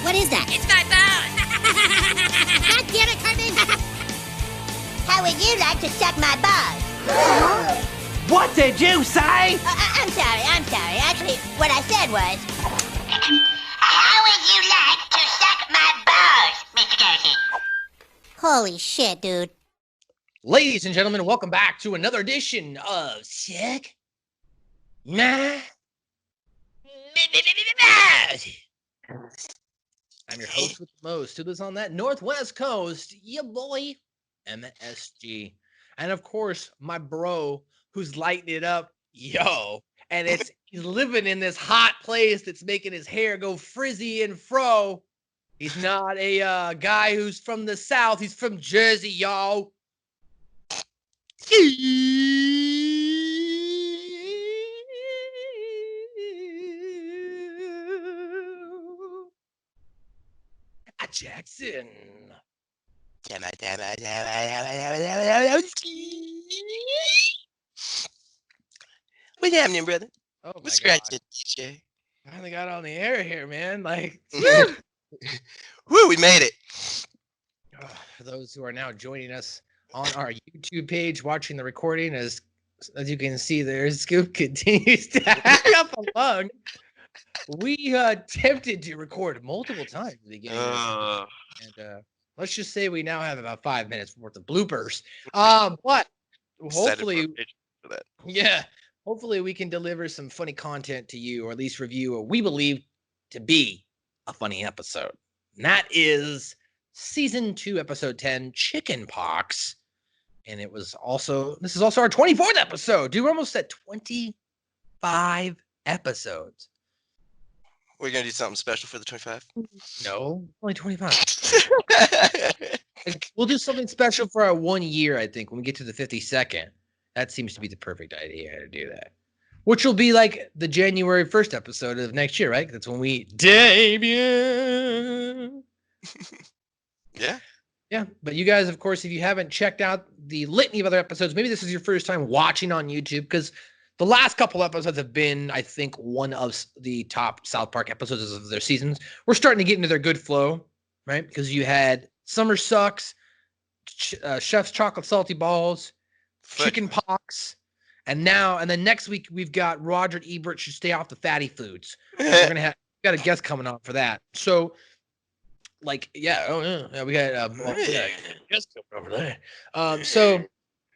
What is that? It's my bone. God damn it, Cartman! How would you like to suck my balls? What did you say? I'm sorry. Actually, what I said was... How would you like to suck my balls, Mr. Garrison? Holy shit, dude. Ladies and gentlemen, welcome back to another edition of Sick. I'm your host with the most. Who lives on that Northwest Coast? Ya boy, MSG. And of course, my bro who's lighting it up, yo. And he's living in this hot place that's making his hair go frizzy and fro. He's not a guy who's from the South. He's from Jersey, y'all. Jackson. What's happening, brother? Oh my scratching, God. DJ. Finally got on the air here, man. Like, Woo, we made it. for those who are now joining us on our YouTube page, watching the recording, as you can see there, Scoop continues to hack up a lung. We attempted to record multiple times at the beginning of this, and let's just say we now have about 5 minutes worth of bloopers. But hopefully, hopefully we can deliver some funny content to you, or at least review what we believe to be a funny episode. And that is season 2, episode 10, Chickenpox. And this is also our 24th episode. Dude, we're almost at 25 episodes. We're going to do something special for the 25? No, only 25. We'll do something special for our 1 year, I think, when we get to the 52nd. That seems to be the perfect idea to do that. Which will be like the January 1st episode of next year, right? That's when we debut. Yeah. Yeah, but you guys, of course, if you haven't checked out the litany of other episodes, maybe this is your first time watching on YouTube, because the last couple episodes have been, I think, one of the top South Park episodes of their seasons. We're starting to get into their good flow, right? Because you had Summer Sucks, Chef's Chocolate Salty Balls, Chickenpox, and then next week we've got Roger Ebert Should Stay Off the Fatty Foods. We're gonna got a guest coming on for that. So, like, we got a guest coming over there. So,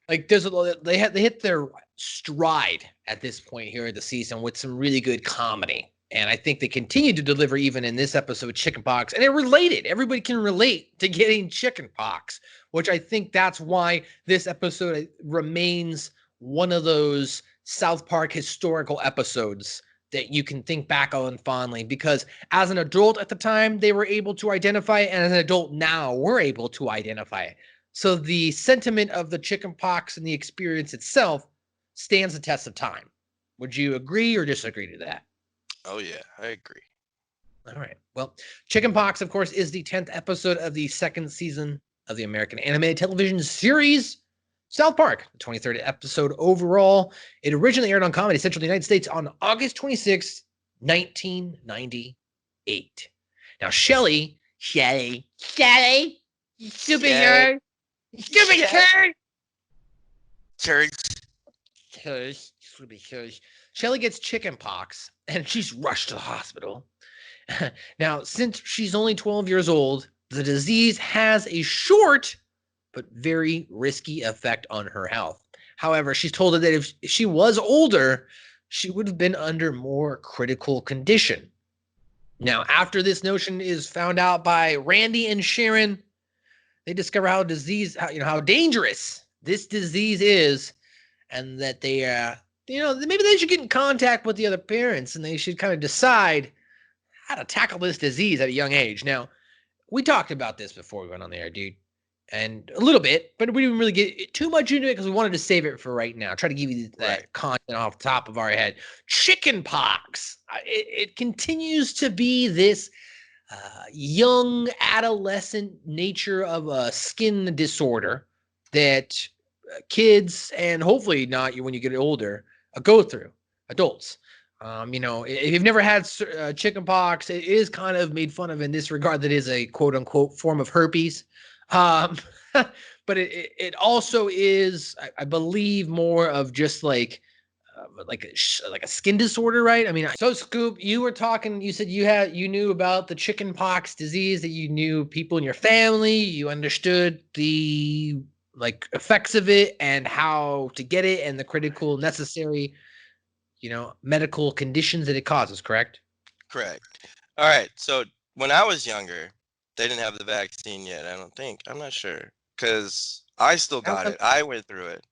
like, they hit their stride at this point here in the season with some really good comedy, and I think they continue to deliver even in this episode, Chickenpox, and it related. Everybody can relate to getting chickenpox, which I think that's why this episode remains one of those South Park historical episodes that you can think back on fondly, because as an adult at the time, they were able to identify it, and as an adult now, we're able to identify it. So the sentiment of the chickenpox and the experience itself stands the test of time. Would you agree or disagree to that? Oh, yeah, I agree. All right. Well, Chickenpox, of course, is the 10th episode of the second season of the American animated television series South Park, the 23rd episode overall. It originally aired on Comedy Central in the United States on August 26, 1998. Now, Shelly, stupid nerd. Stupid turd. Shelly gets chickenpox, and she's rushed to the hospital. Now, since she's only 12 years old, the disease has a short but very risky effect on her health. However, she's told that if she was older, she would have been under more critical condition. Now, after this notion is found out by Randy and Sharon, they discover how dangerous this disease is, and that they, maybe they should get in contact with the other parents, and they should kind of decide how to tackle this disease at a young age. Now, we talked about this before we went on the air, dude, and a little bit, but we didn't really get too much into it because we wanted to save it for right now. Try to give you that content off the top of our head. Chickenpox. It continues to be this young adolescent nature of a skin disorder that kids, and hopefully not you when you get older, go through, adults. If you've never had chickenpox, it is kind of made fun of in this regard that is a quote unquote form of herpes. Um, but it also is, I believe, more of just like a skin disorder, right? I mean, so Scoop, you were talking. You said you knew about the chickenpox disease, that you knew people in your family. You understood the effects of it and how to get it and the critical necessary medical conditions that it causes, correct? Correct. All right. So when I was younger, they didn't have the vaccine yet. I don't think. I'm not sure because I still got it. I went through it.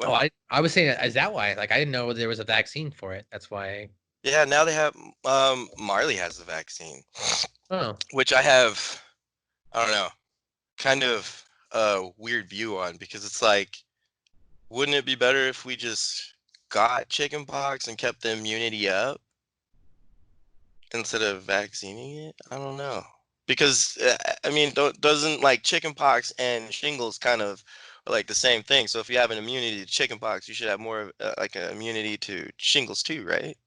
Oh, I was saying, is that why? Like, I didn't know there was a vaccine for it. That's why. Yeah, now they have. Marley has the vaccine, Oh, which I have. I don't know, kind of a weird view on because it's like, wouldn't it be better if we just got chickenpox and kept the immunity up instead of vaccinating it? I don't know. Because I mean, doesn't like chickenpox and shingles kind of are like the same thing? So if you have an immunity to chickenpox, you should have more like an immunity to shingles too, right?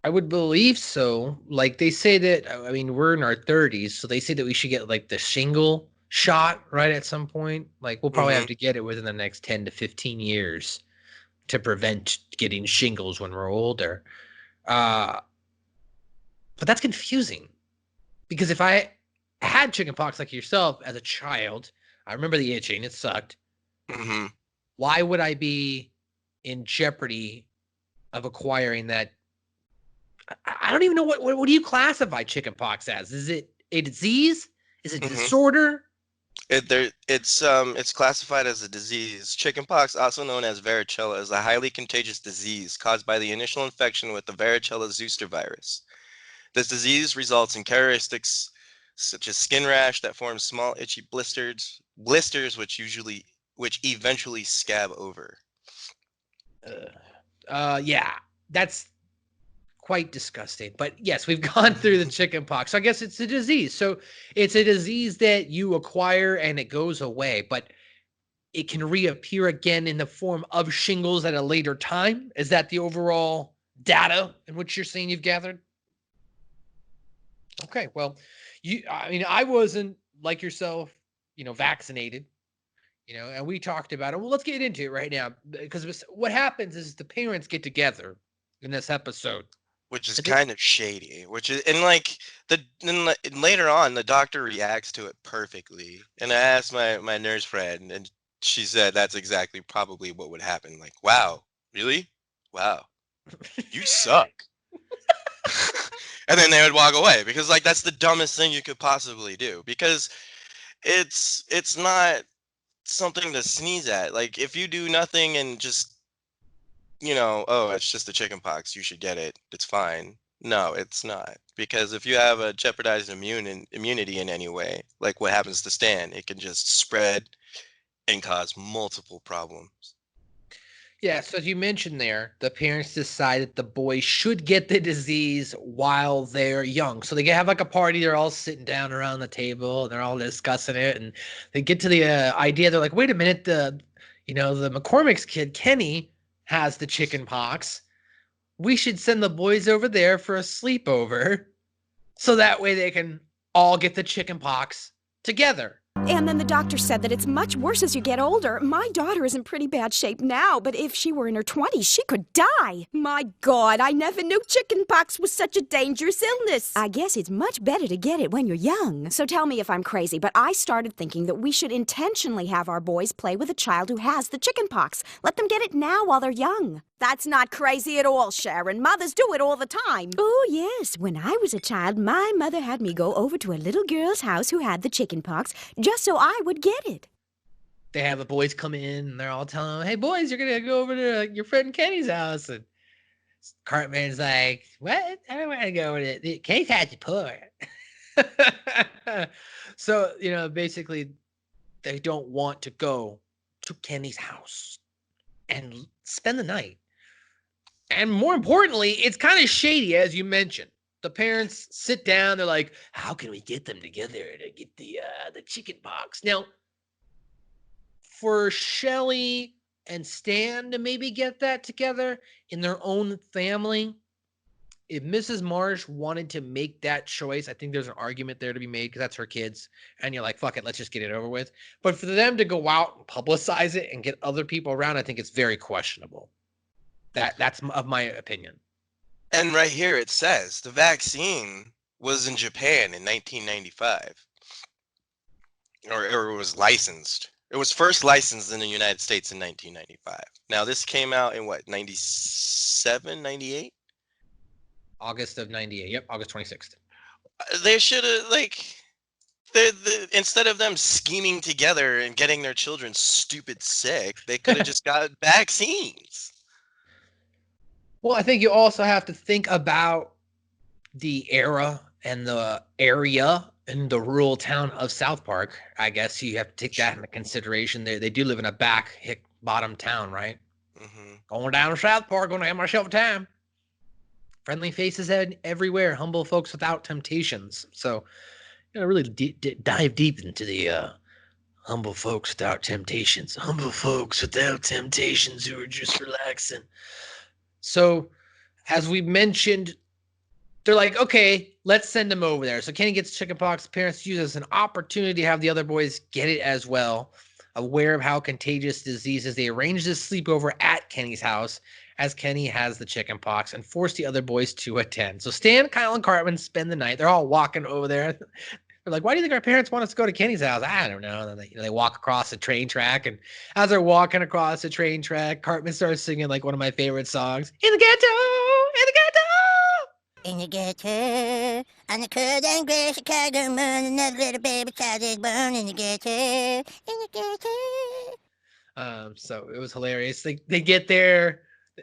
I would believe so. Like they say that, I mean, we're in our 30s, so they say that we should get like the shingle shot right at some point. Like we'll probably Mm-hmm. have to get it within the next 10 to 15 years to prevent getting shingles when we're older. But that's confusing because if I had chickenpox like yourself as a child, I remember the itching, it sucked. Mm-hmm. Why would I be in jeopardy of acquiring that? I don't even know what do you classify chickenpox as? Is it a disease? Is it a Mm-hmm. disorder? It's classified as a disease. Chickenpox, also known as varicella, is a highly contagious disease caused by the initial infection with the varicella zoster virus. This disease results in characteristics such as skin rash that forms small itchy blisters which eventually scab over. Yeah, that's quite disgusting. But yes, we've gone through the chickenpox. So I guess it's a disease. So it's a disease that you acquire and it goes away, but it can reappear again in the form of shingles at a later time. Is that the overall data in which you're saying you've gathered? Okay, well, I mean, I wasn't like yourself, vaccinated, and we talked about it. Well, let's get into it right now because what happens is the parents get together in this episode. Which is kind of shady. Which is and like later on, the doctor reacts to it perfectly. And I asked my nurse friend, and she said that's exactly probably what would happen. Like, wow, really? Wow, you suck. And then they would walk away because like that's the dumbest thing you could possibly do because it's not something to sneeze at. Like if you do nothing and just oh, it's just the chicken pox, you should get it. It's fine. No, it's not. Because if you have a jeopardized immunity in any way, like what happens to Stan, it can just spread and cause multiple problems. Yeah, so as you mentioned there, the parents decide that the boys should get the disease while they're young. So they have like a party, they're all sitting down around the table and they're all discussing it. And they get to the idea, they're like, wait a minute, the McCormick's kid, Kenny, has the chicken pox. We should send the boys over there for a sleepover so that way they can all get the chicken pox together. And then the doctor said that it's much worse as you get older. My daughter is in pretty bad shape now, but if she were in her 20s, she could die. My God, I never knew chickenpox was such a dangerous illness. I guess it's much better to get it when you're young. So tell me if I'm crazy, but I started thinking that we should intentionally have our boys play with a child who has the chickenpox. Let them get it now while they're young. That's not crazy at all, Sharon. Mothers do it all the time. Oh, yes. When I was a child, my mother had me go over to a little girl's house who had the chickenpox just so I would get it. They have the boys come in and they're all telling them, hey, boys, you're going to go over to your friend Kenny's house. And Cartman's like, what? I don't want to go over to Kenny's house is poor. So, basically, they don't want to go to Kenny's house and spend the night. And more importantly, it's kind of shady, as you mentioned. The parents sit down. They're like, how can we get them together to get the chicken pox? Now, for Shelly and Stan to maybe get that together in their own family. If Mrs. Marsh wanted to make that choice, I think there's an argument there to be made because that's her kids. And you're like, fuck it, let's just get it over with. But for them to go out and publicize it and get other people around, I think it's very questionable. That's of my opinion. And right here it says the vaccine was in Japan in 1995. Or it was licensed. It was first licensed in the United States in 1995. Now this came out in what, 97, 98? August of 98. Yep, August 26th. They should have, like, instead of them scheming together and getting their children stupid sick, they could have just got vaccines. Well, I think you also have to think about the era and the area in the rural town of South Park. I guess you have to take that into consideration. They do live in a bottom town, right? Mm-hmm. Going down to South Park, going to have myself a time. Friendly faces everywhere, humble folks without temptations. So, really dive deep into the humble folks without temptations. Humble folks without temptations who are just relaxing. So, as we mentioned, they're like, okay, let's send him over there. So Kenny gets chickenpox. Parents use it as an opportunity to have the other boys get it as well. Aware of how contagious disease is, they arrange this sleepover at Kenny's house as Kenny has the chickenpox and force the other boys to attend. So Stan, Kyle, and Cartman spend the night. They're all walking over there. They're like, why do you think our parents want us to go to Kenny's house? I don't know. And then they walk across the train track. And as they're walking across the train track, Cartman starts singing like one of my favorite songs. In the ghetto! In the ghetto! In the ghetto, on the cold and gray Chicago moon, another little baby child is born in the ghetto, in the ghetto. So it was hilarious. They get there.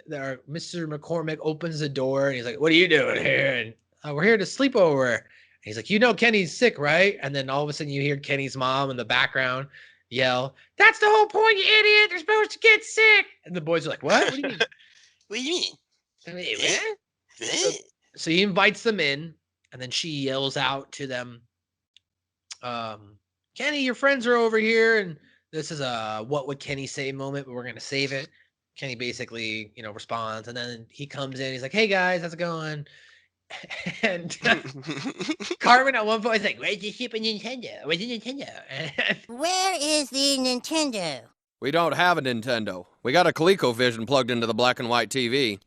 Mr. McCormick opens the door and he's like, what are you doing here? And we're here to sleep over. And he's like, Kenny's sick, right? And then all of a sudden you hear Kenny's mom in the background yell, that's the whole point, you idiot. They're supposed to get sick. And the boys are like, what? What do you mean? What do you mean? So he invites them in, and then she yells out to them, Kenny, your friends are over here. And this is a what would Kenny say moment, but we're going to save it. Kenny basically, responds, and then he comes in. He's like, hey, guys, how's it going? And Cartman at one point is like, where's the Super Nintendo? Where's the Nintendo? Where is the Nintendo? We don't have a Nintendo. We got a Colecovision plugged into the black and white TV.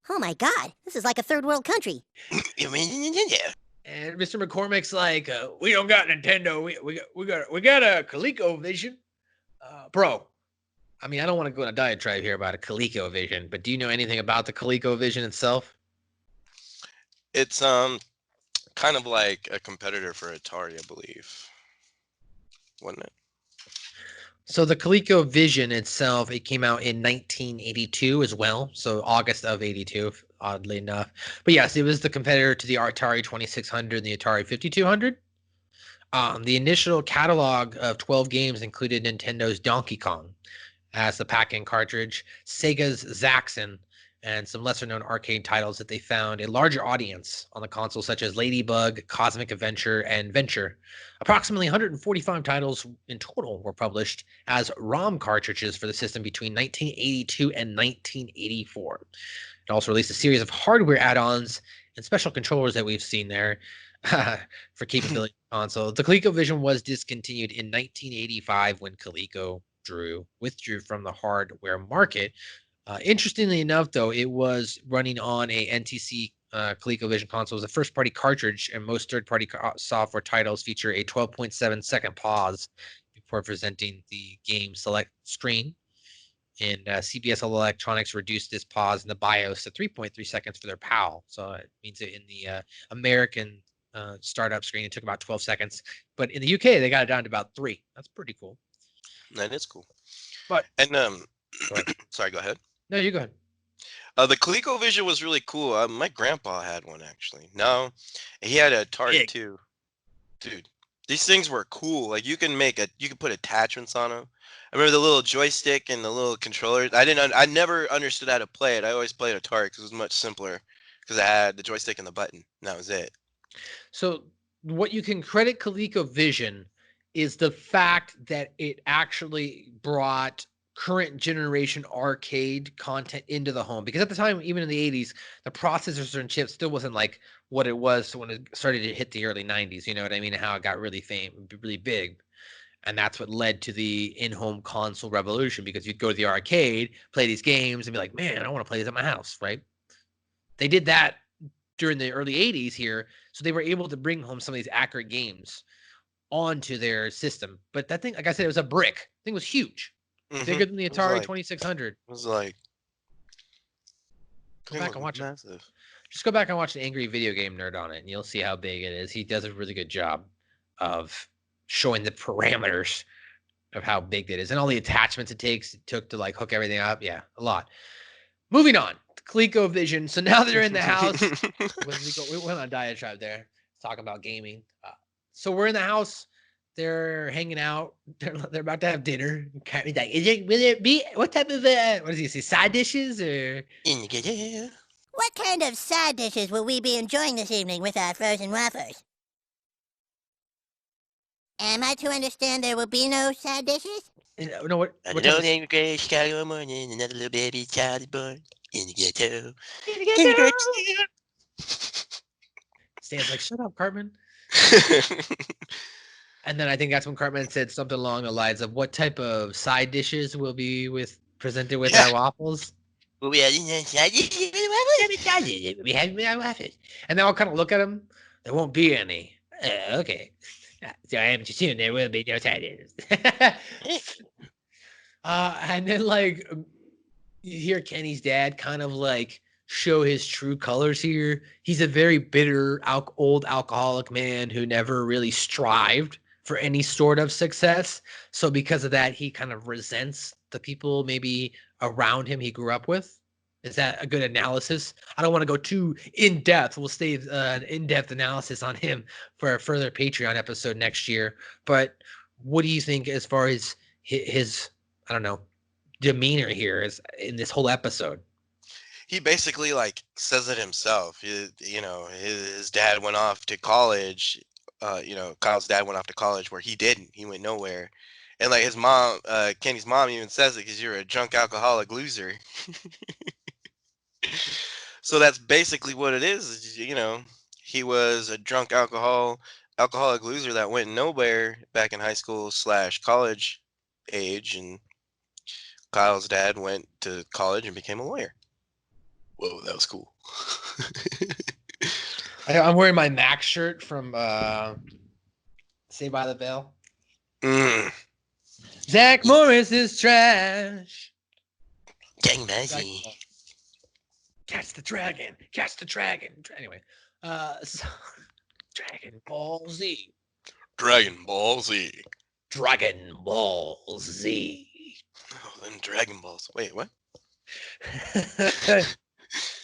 Oh my God, this is like a third world country. You mean Nintendo? And Mr. McCormick's like, we don't got Nintendo. We got a Colecovision. Bro, I mean, I don't want to go on a diatribe here about a Colecovision, but do you know anything about the Colecovision itself? It's kind of like a competitor for Atari, I believe. Wasn't it? So the ColecoVision itself, it came out in 1982 as well. So August of 82, oddly enough. But yes, it was the competitor to the Atari 2600 and the Atari 5200. The initial catalog of 12 games included Nintendo's Donkey Kong as the pack-in cartridge, Sega's Zaxxon, and some lesser-known arcade titles that they found a larger audience on the console, such as Ladybug, Cosmic Adventure, and Venture. Approximately 145 titles in total were published as ROM cartridges for the system between 1982 and 1984. It also released a series of hardware add-ons and special controllers that we've seen there for capability of the console. The ColecoVision was discontinued in 1985 when Coleco withdrew from the hardware market. Interestingly enough, though, it was running on a NTC ColecoVision console. It was the first-party cartridge, and most third-party software titles feature a 12.7-second pause before presenting the game select screen. And CBS Electronics reduced this pause in the BIOS to 3.3 seconds for their PAL. So it means that in the American startup screen, it took about 12 seconds. But in the UK, they got it down to about 3. That's pretty cool. That is cool. But sorry, go ahead. No, you go ahead. The ColecoVision was really cool. My grandpa had one actually. No, he had a Atari too. Dude, these things were cool. Like you can put attachments on them. I remember the little joystick and the little controller. I never understood how to play it. I always played Atari because it was much simpler because I had the joystick and the button. And that was it. So what you can credit ColecoVision is the fact that it actually brought current generation arcade content into the home, because at the time, even in the 80s, the processors and chips still wasn't like what it was when it started to hit the early 90s. You know what I mean? How it got really really big. And that's what led to the in-home console revolution, because you'd go to the arcade, play these games, and be like, man, I want to play this at my house, right? They did that during the early 80s here, so they were able to bring home some of these accurate games onto their system. But that thing, like I said, it was a brick. The thing was huge. Bigger than the Atari 2600. It was like, Go back and watch massive. it. Just go back and watch the Angry Video Game Nerd on it, and you'll see how big it is. He does a really good job of showing the parameters of how big that is, and all the attachments it took to like hook everything up. Yeah, a lot. Moving on, ColecoVision. So now they're in the house. We went on a diatribe there, talking about gaming. So we're in the house. They're hanging out. They're about to have dinner. He's like, will it be, what type of, what does he say, side dishes or? What kind of side dishes will we be enjoying this evening with our frozen waffles? Am I to understand there will be no side dishes? No, what type of, Great Chicago morning, another little baby child is born in the ghetto. Stan's like, shut up, Cartman. And then I think that's when Cartman said something along the lines of, what type of side dishes will be presented with our waffles? Well, we had side dishes with waffles. We had waffles. And then I'll kind of look at him. There won't be any. Okay. So I am to assume there will be no side dishes. And then like you hear Kenny's dad kind of like show his true colors here. He's a very bitter, old alcoholic man who never really strived for any sort of success. So because of that, he kind of resents the people maybe around him he grew up with. Is that a good analysis? I don't want to go too in depth. We'll save an in-depth analysis on him for a further Patreon episode next year. But what do you think as far as his I don't know, demeanor here is in this whole episode? He basically like says it himself. His dad went off to college. Kyle's dad went off to college where he didn't. He went nowhere. And like his mom, Kenny's mom even says it, because you're a drunk alcoholic loser. So that's basically what it is. He was a drunk alcoholic loser that went nowhere back in high school / college age, and Kyle's dad went to college and became a lawyer. Whoa, that was cool. I'm wearing my Max shirt from Saved by the Bell. Zach Morris is trash. Gang Maggie. Catch the dragon. Catch the dragon. Anyway, so Dragon Ball Z. Dragon Ball Z. Dragon Ball Z. Oh, then Dragon Balls. Wait, what?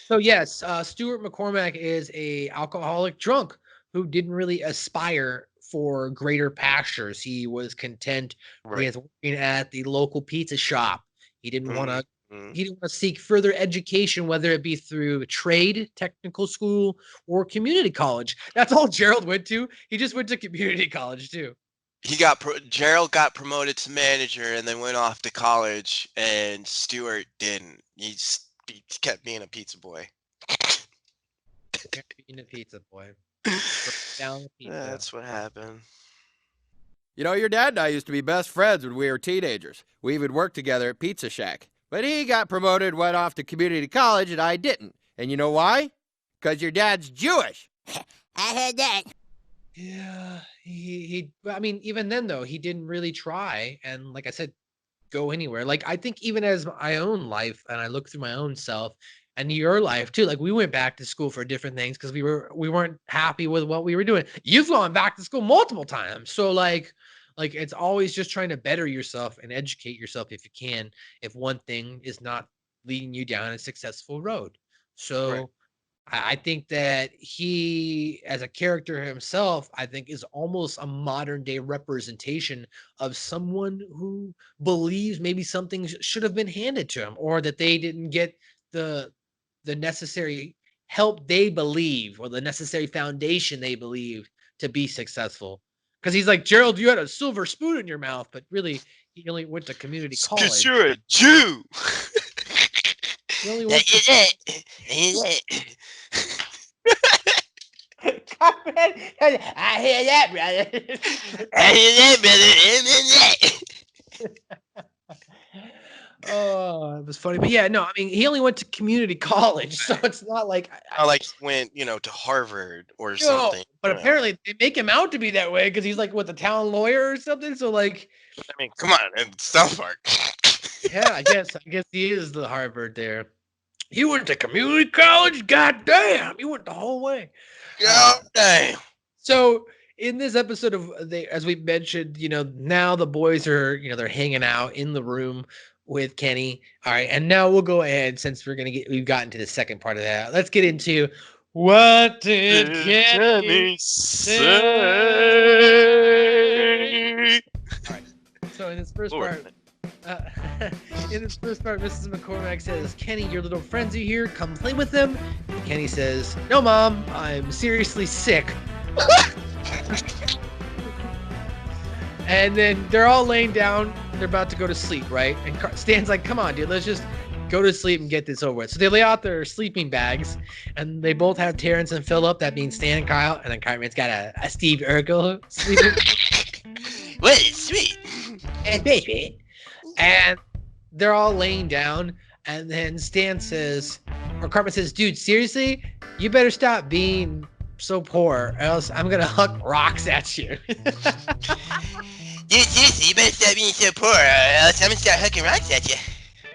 So yes, Stuart McCormick is a alcoholic drunk who didn't really aspire for greater pastures. He was content with working at the local pizza shop. He didn't want to. He didn't want to seek further education, whether it be through a trade, technical school, or community college. That's all Gerald went to. He just went to community college too. Gerald got promoted to manager and then went off to college, and Stuart didn't. He kept being a pizza boy. Being a pizza boy. Down the pizza. That's what happened. Your dad and I used to be best friends when we were teenagers. We even worked together at Pizza Shack. But he got promoted, went off to community college, and I didn't. And you know why? Because your dad's Jewish. I heard that. Yeah, I mean, even then though, he didn't really try, and like I said, go anywhere. Like I think even as my own life, and I look through my own self and your life too, like we went back to school for different things because we weren't happy with what we were doing. You've gone back to school multiple times, so like it's always just trying to better yourself and educate yourself if you can, if one thing is not leading you down a successful road. So right. I think that he, as a character himself, I think is almost a modern day representation of someone who believes maybe something should have been handed to him, or that they didn't get the necessary help they believe, or the necessary foundation they believe to be successful. Because he's like, Gerald, you had a silver spoon in your mouth, but really he only went to community Because college. you're a Jew. He only That went to is it. That is it. I hear that, brother. That is it, brother. Oh, it was funny. But yeah, no, I mean, he only went to community college, so it's not like Not like he went, to Harvard or no, something. but apparently they make him out to be that way because he's like what the town lawyer or something. So like, I mean, come on, it's South Park. yeah, I guess he is the Harvard there. He went to community college. God damn, he went the whole way. God damn. So in this episode of as we mentioned, now the boys are, they're hanging out in the room with Kenny. All right, and now we'll go ahead since we've gotten to the second part of that. Let's get into what did Kenny say? All right. So in this first part, Mrs. McCormick says, "Kenny, your little friends are here. Come play with them." And Kenny says, "No, Mom, I'm seriously sick." And then they're all laying down. They're about to go to sleep, right? And Stan's like, "Come on, dude, let's just go to sleep and get this over with." So they lay out their sleeping bags, and they both have Terrence and Philip. That means Stan and Kyle. And then Cartman's got a Steve Urkel sleeping. What is sweet? And baby. And they're all laying down. And then Stan says, or Cartman says, "Dude, seriously, you better stop being so poor, or else I'm gonna huck rocks at you." Dude, seriously, you better stop being so poor, or else I'm gonna start hooking rocks at you.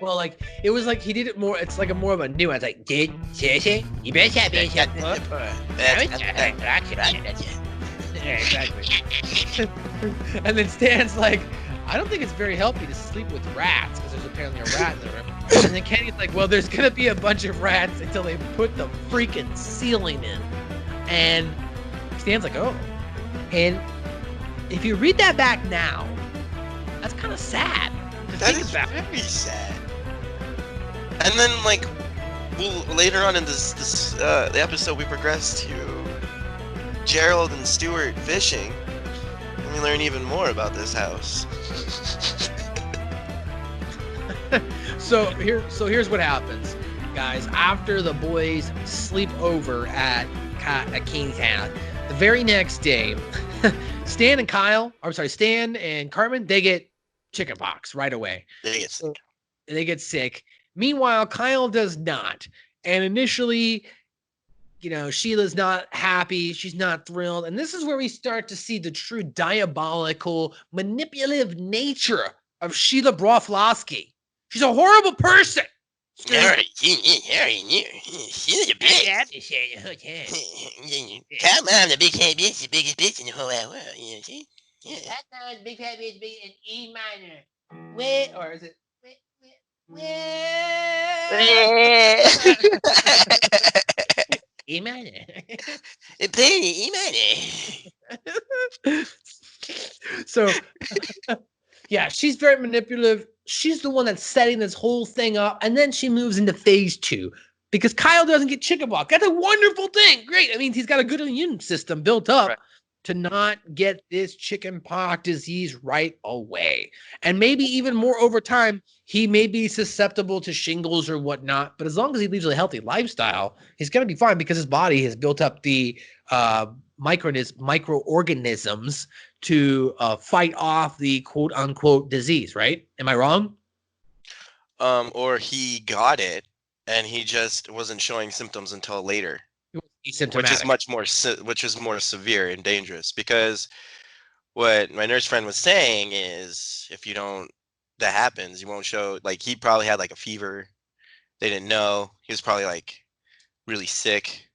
Well, like it was like he did it more. It's like a more of a nuance. Like, "Dude, seriously, you better stop being so poor." Yeah, exactly. And then Stan's like, "I don't think it's very healthy to sleep with rats because there's apparently a rat in the room." And then Kenny's like, "Well, there's gonna be a bunch of rats until they put the freaking ceiling in." And Stan's like, "Oh." And if you read that back now, that's kind of sad. That is very sad. And then, later on in the episode, we progress to Gerald and Stuart fishing, and we learn even more about this house. So here's what happens, guys. After the boys sleep over at King's house, the very next day, Stan and Cartman, they get chickenpox right away. They get sick. Meanwhile, Kyle does not. And initially, Sheila's not happy. She's not thrilled. And this is where we start to see the true diabolical, manipulative nature of Sheila Broflovsky. She's a horrible person. Harry, she's a bitch. Come on, the big head bitch, the biggest bitch in the whole wide world. See? Yeah. That sounds big fat bitch be in E minor. Where or is it? Where? E minor. Play E minor. So, yeah, she's very manipulative. She's the one that's setting this whole thing up. And then she moves into phase 2 because Kyle doesn't get chickenpox. That's a wonderful thing. Great. I mean, he's got a good immune system built up to not get this chickenpox disease right away. And maybe even more over time, he may be susceptible to shingles or whatnot. But as long as he leads a healthy lifestyle, he's going to be fine because his body has built up the microorganisms to fight off the quote unquote disease, right? Am I wrong? Or he got it and he just wasn't showing symptoms until later, which is more severe and dangerous. Because what my nurse friend was saying is, if that happens, you won't show. Like, he probably had a fever. They didn't know. He was probably really sick,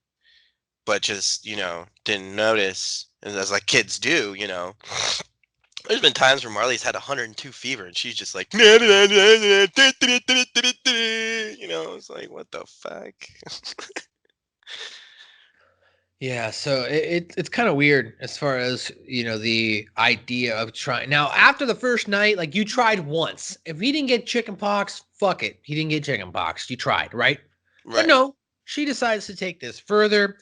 but just didn't notice. And as kids do, there's been times where Marley's had 102 fever and she's just like, it's like, what the fuck? Yeah, so it's kind of weird as far as, the idea of trying. Now, after the first night, you tried once. If he didn't get chickenpox, fuck it. He didn't get chickenpox. You tried, right? But no, she decides to take this further.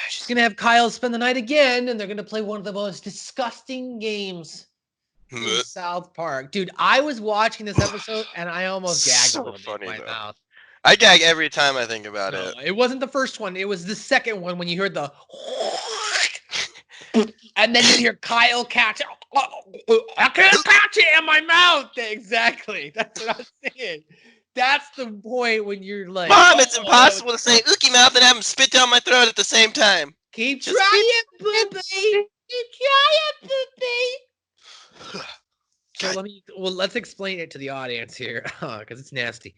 She's going to have Kyle spend the night again, and they're going to play one of the most disgusting games in South Park. Dude, I was watching this episode and I almost gagged So a little bit funny, in my though. mouth. I gag every time I think about No, it. it wasn't the first one. It was the second one when you heard the and then you hear Kyle catch it. I can't catch it in my mouth. Exactly. That's what I'm saying. That's the point when you're like, Mom, it's impossible to say Ukie Mouth and have him spit down my throat at the same time. Keep Just trying, Poopy. Keep trying, Poopy. So let's explain it to the audience here, because it's nasty.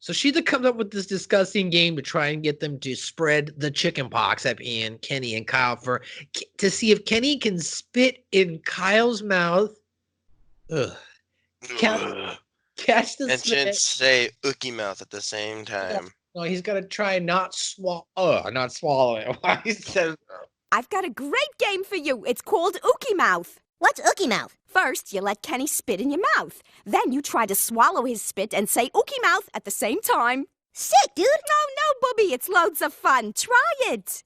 So Sheila comes up with this disgusting game to try and get them to spread the chickenpox at Ian, Kenny, and Kyle to see if Kenny can spit in Kyle's mouth. Ugh. Catch the And spit. say Ukie Mouth at the same time. No, he's got to try and not swallow it. Why he says I've got a great game for you. It's called Ukie Mouth. What's Ukie Mouth? First, you let Kenny spit in your mouth. Then you try to swallow his spit and say Ukie Mouth at the same time. Sick, dude. No, Bubby, it's loads of fun. Try it.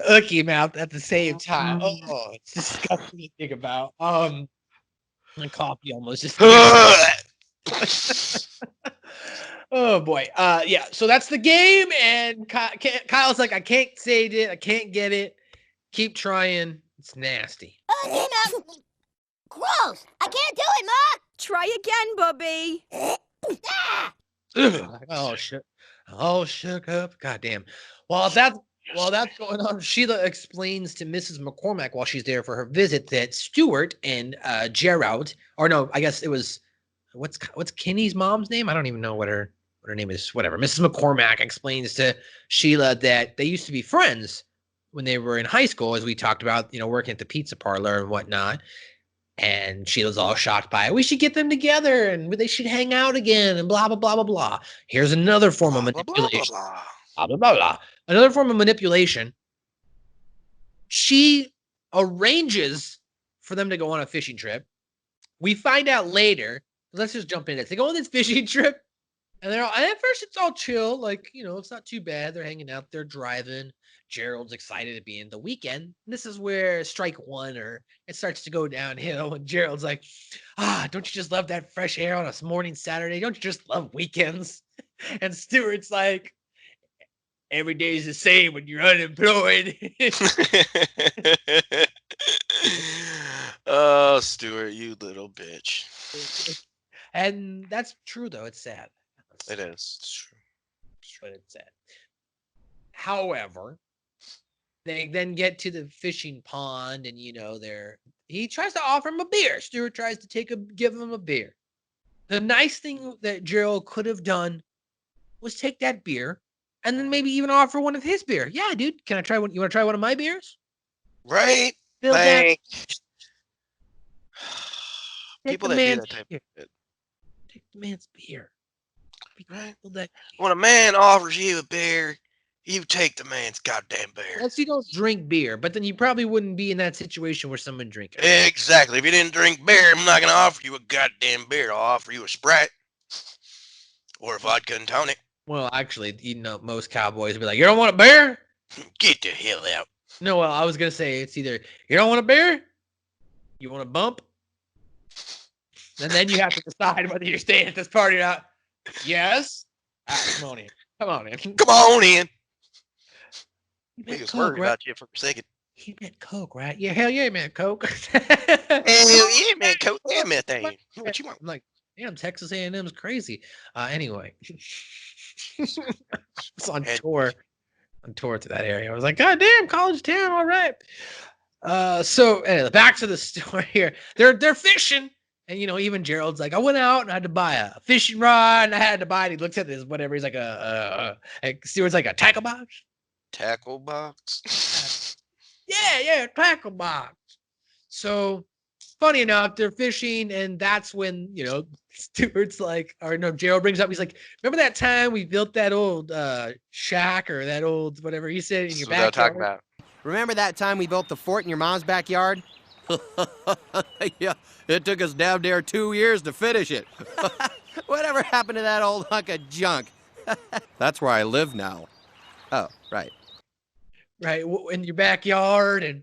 Ukie Mouth at the same time. Oh, it's disgusting to think about. My coffee almost just. Oh boy. Yeah. So that's the game, and Kyle's like, I can't say it. I can't get it. Keep trying. It's nasty. Ukie Mouth. Gross. I can't do it, Ma. Try again, Bubby. Oh shit. Oh, shook up. Goddamn. While that's going on, Sheila explains to Mrs. McCormick while she's there for her visit that Stuart and Gerald, or no, I guess it was what's Kenny's mom's name? I don't even know what her name is. Whatever. Mrs. McCormick explains to Sheila that they used to be friends when they were in high school, as we talked about, working at the pizza parlor and whatnot. And Sheila's all shocked by it. We should get them together and they should hang out again and blah, blah, blah, blah, blah. Here's another form of manipulation. Blah, blah, blah, blah. Another form of manipulation. She arranges for them to go on a fishing trip. We find out later. Let's just jump into this. They go on this fishing trip. And and at first it's all chill. Like, it's not too bad. They're hanging out. They're driving. Gerald's excited to be in the weekend. And this is where strike one, or it starts to go downhill. And Gerald's like, don't you just love that fresh air on a morning Saturday? Don't you just love weekends? And Stuart's like, every day is the same when you're unemployed. Oh, Stuart, you little bitch. And that's true, though. It's sad. It is. It's true. But it's sad. However, they then get to the fishing pond, and he tries to offer him a beer. Stuart tries to give him a beer. The nice thing that Gerald could have done was take that beer and then maybe even offer one of his beer. Yeah, dude, can I try one? You want to try one of my beers? Right? Fill that. People that do that type of shit. Take the man's beer. Right? Fill that. When a man offers you a beer, you take the man's goddamn beer. Unless you don't drink beer, but then you probably wouldn't be in that situation where someone drinks it. Exactly. If you didn't drink beer, I'm not going to offer you a goddamn beer. I'll offer you a Sprite or a vodka and tonic. Well, actually, most cowboys would be like, you don't want a beer? Get the hell out. No, well, I was going to say it's either you don't want a beer, you want a bump, and then you have to decide whether you're staying at this party or not. Yes? Come on in. Come on in. Come on in. You He was Coke, worried right? about you for a second. He meant Coke, right? Yeah, hell yeah, man, Coke. Hell yeah, man. Coke, yeah, methane. What you want? I'm like, damn, Texas A&M's crazy. Anyway, it's on tour to that area. I was like, God damn, college town, all right. So anyway, back to the story here. They're fishing, and even Gerald's like, I went out and I had to buy a fishing rod, and I had to buy it. He looks at this, whatever. He's like Stuart's like a tackle box. Tackle box? Yeah, tackle box. So funny enough, they're fishing, and that's when Stuart's like, or no, Gerald brings up. He's like, remember that time we built that old shack, or that old whatever he said in your backyard? Talking about. Remember that time we built the fort in your mom's backyard? Yeah, it took us damn near 2 years to finish it. Whatever happened to that old hunk of junk? That's where I live now. Oh, right. Right, in your backyard. And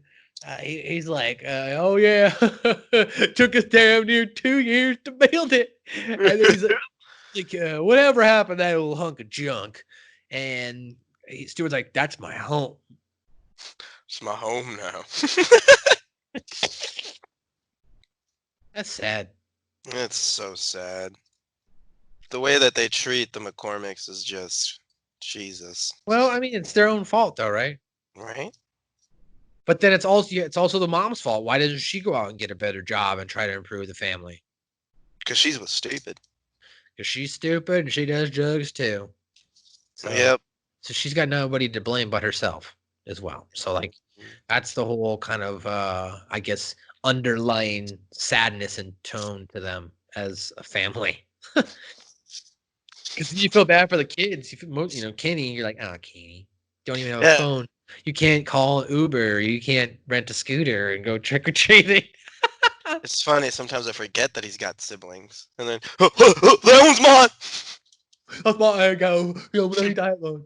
He's like, oh yeah, took us damn near 2 years to build it. And then he's like, whatever happened to that little hunk of junk? And Stuart's like, that's my home. It's my home now. That's sad. It's so sad. The way that they treat the McCormicks is just Jesus. Well, I mean, it's their own fault though, right? Right? But then it's also the mom's fault. Why doesn't she go out and get a better job and try to improve the family? Because she was stupid. Because she's stupid and she does drugs too. So, Yep. So she's got nobody to blame but herself as well. So like that's the whole kind of I guess underlying sadness and tone to them as a family. Because you feel bad for the kids. You feel, Kenny, you're like, Kenny, don't even have a phone. You can't call Uber. You can't rent a scooter and go trick or treating. It's funny. Sometimes I forget that he's got siblings, and then that one's mine. That's my ego. Let me die alone.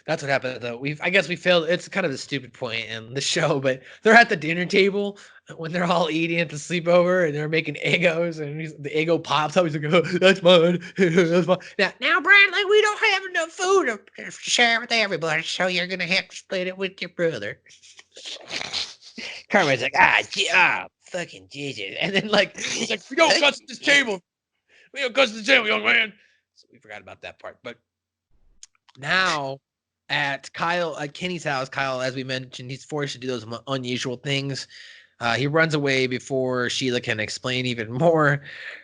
That's what happened though. I guess we failed. It's kind of a stupid point in the show, but they're at the dinner table when they're all eating at the sleepover and they're making Eggos, and the Eggo pops up. He's like, that's mine. That's mine. Now, Bradley, we don't have enough food to share with everybody, so you're going to have to split it with your brother. Carmen's like, fucking Jesus. And then he's like, we don't cuss at this table. We don't cuss at this table, young man. So we forgot about that part. But now at Kenny's house, Kyle, as we mentioned, he's forced to do those unusual things. He runs away before Sheila can explain even more.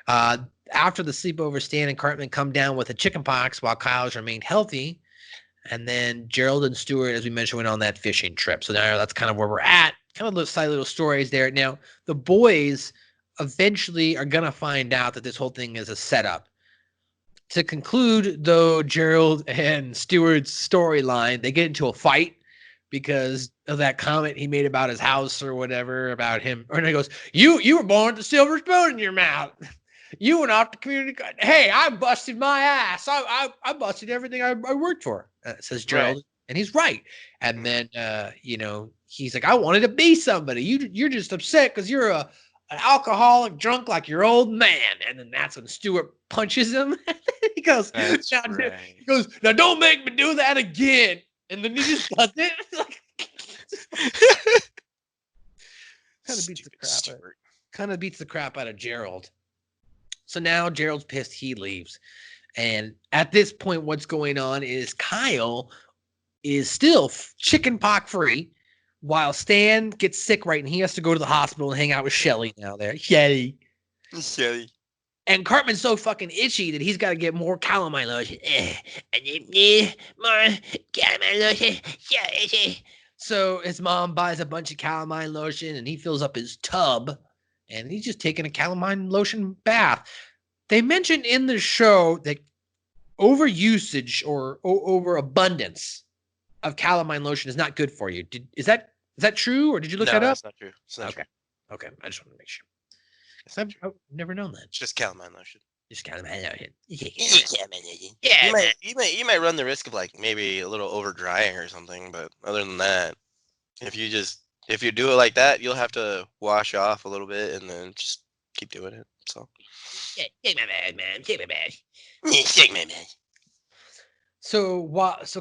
After the sleepover, Stan and Cartman come down with a chickenpox while Kyle's remained healthy. And then Gerald and Stuart, as we mentioned, went on that fishing trip. So now that's kind of where we're at. Kind of little stories there. Now, the boys eventually are going to find out that this whole thing is a setup. To conclude, though, Gerald and Stuart's storyline, they get into a fight because of that comment he made about his house or whatever about him. Or he goes, you were born with a silver spoon in your mouth. You went off to community. Hey, I busted my ass. I busted everything I worked for, says Gerald. Right. And he's right. And then, he's like, I wanted to be somebody. You're just upset because you're an alcoholic drunk like your old man. And then that's when Stuart punches him. He goes, now don't make me do that again. And then he just does it. Kind of beats the crap out of Gerald. So now Gerald's pissed. He leaves. And at this point, what's going on is Kyle is still chickenpox free while Stan gets sick, right? And he has to go to the hospital and hang out with Shelly now there. Shelly. And Cartman's so fucking itchy that he's got to get more calamine lotion. I need more calamine lotion. So itchy. So his mom buys a bunch of calamine lotion and he fills up his tub and he's just taking a calamine lotion bath. They mentioned in the show that overusage or overabundance of calamine lotion is not good for you. Is that true, or did you look that up? That's not true. It's not true. Okay. I just want to make sure. I've never known that. It's just calamine lotion. Just calamine lotion. Yeah, you might run the risk of maybe a little over drying or something, but other than that, if you do it like that, you'll have to wash off a little bit and then just keep doing it. So. Yeah, take my bag, man. Take my bag. Take my bag. So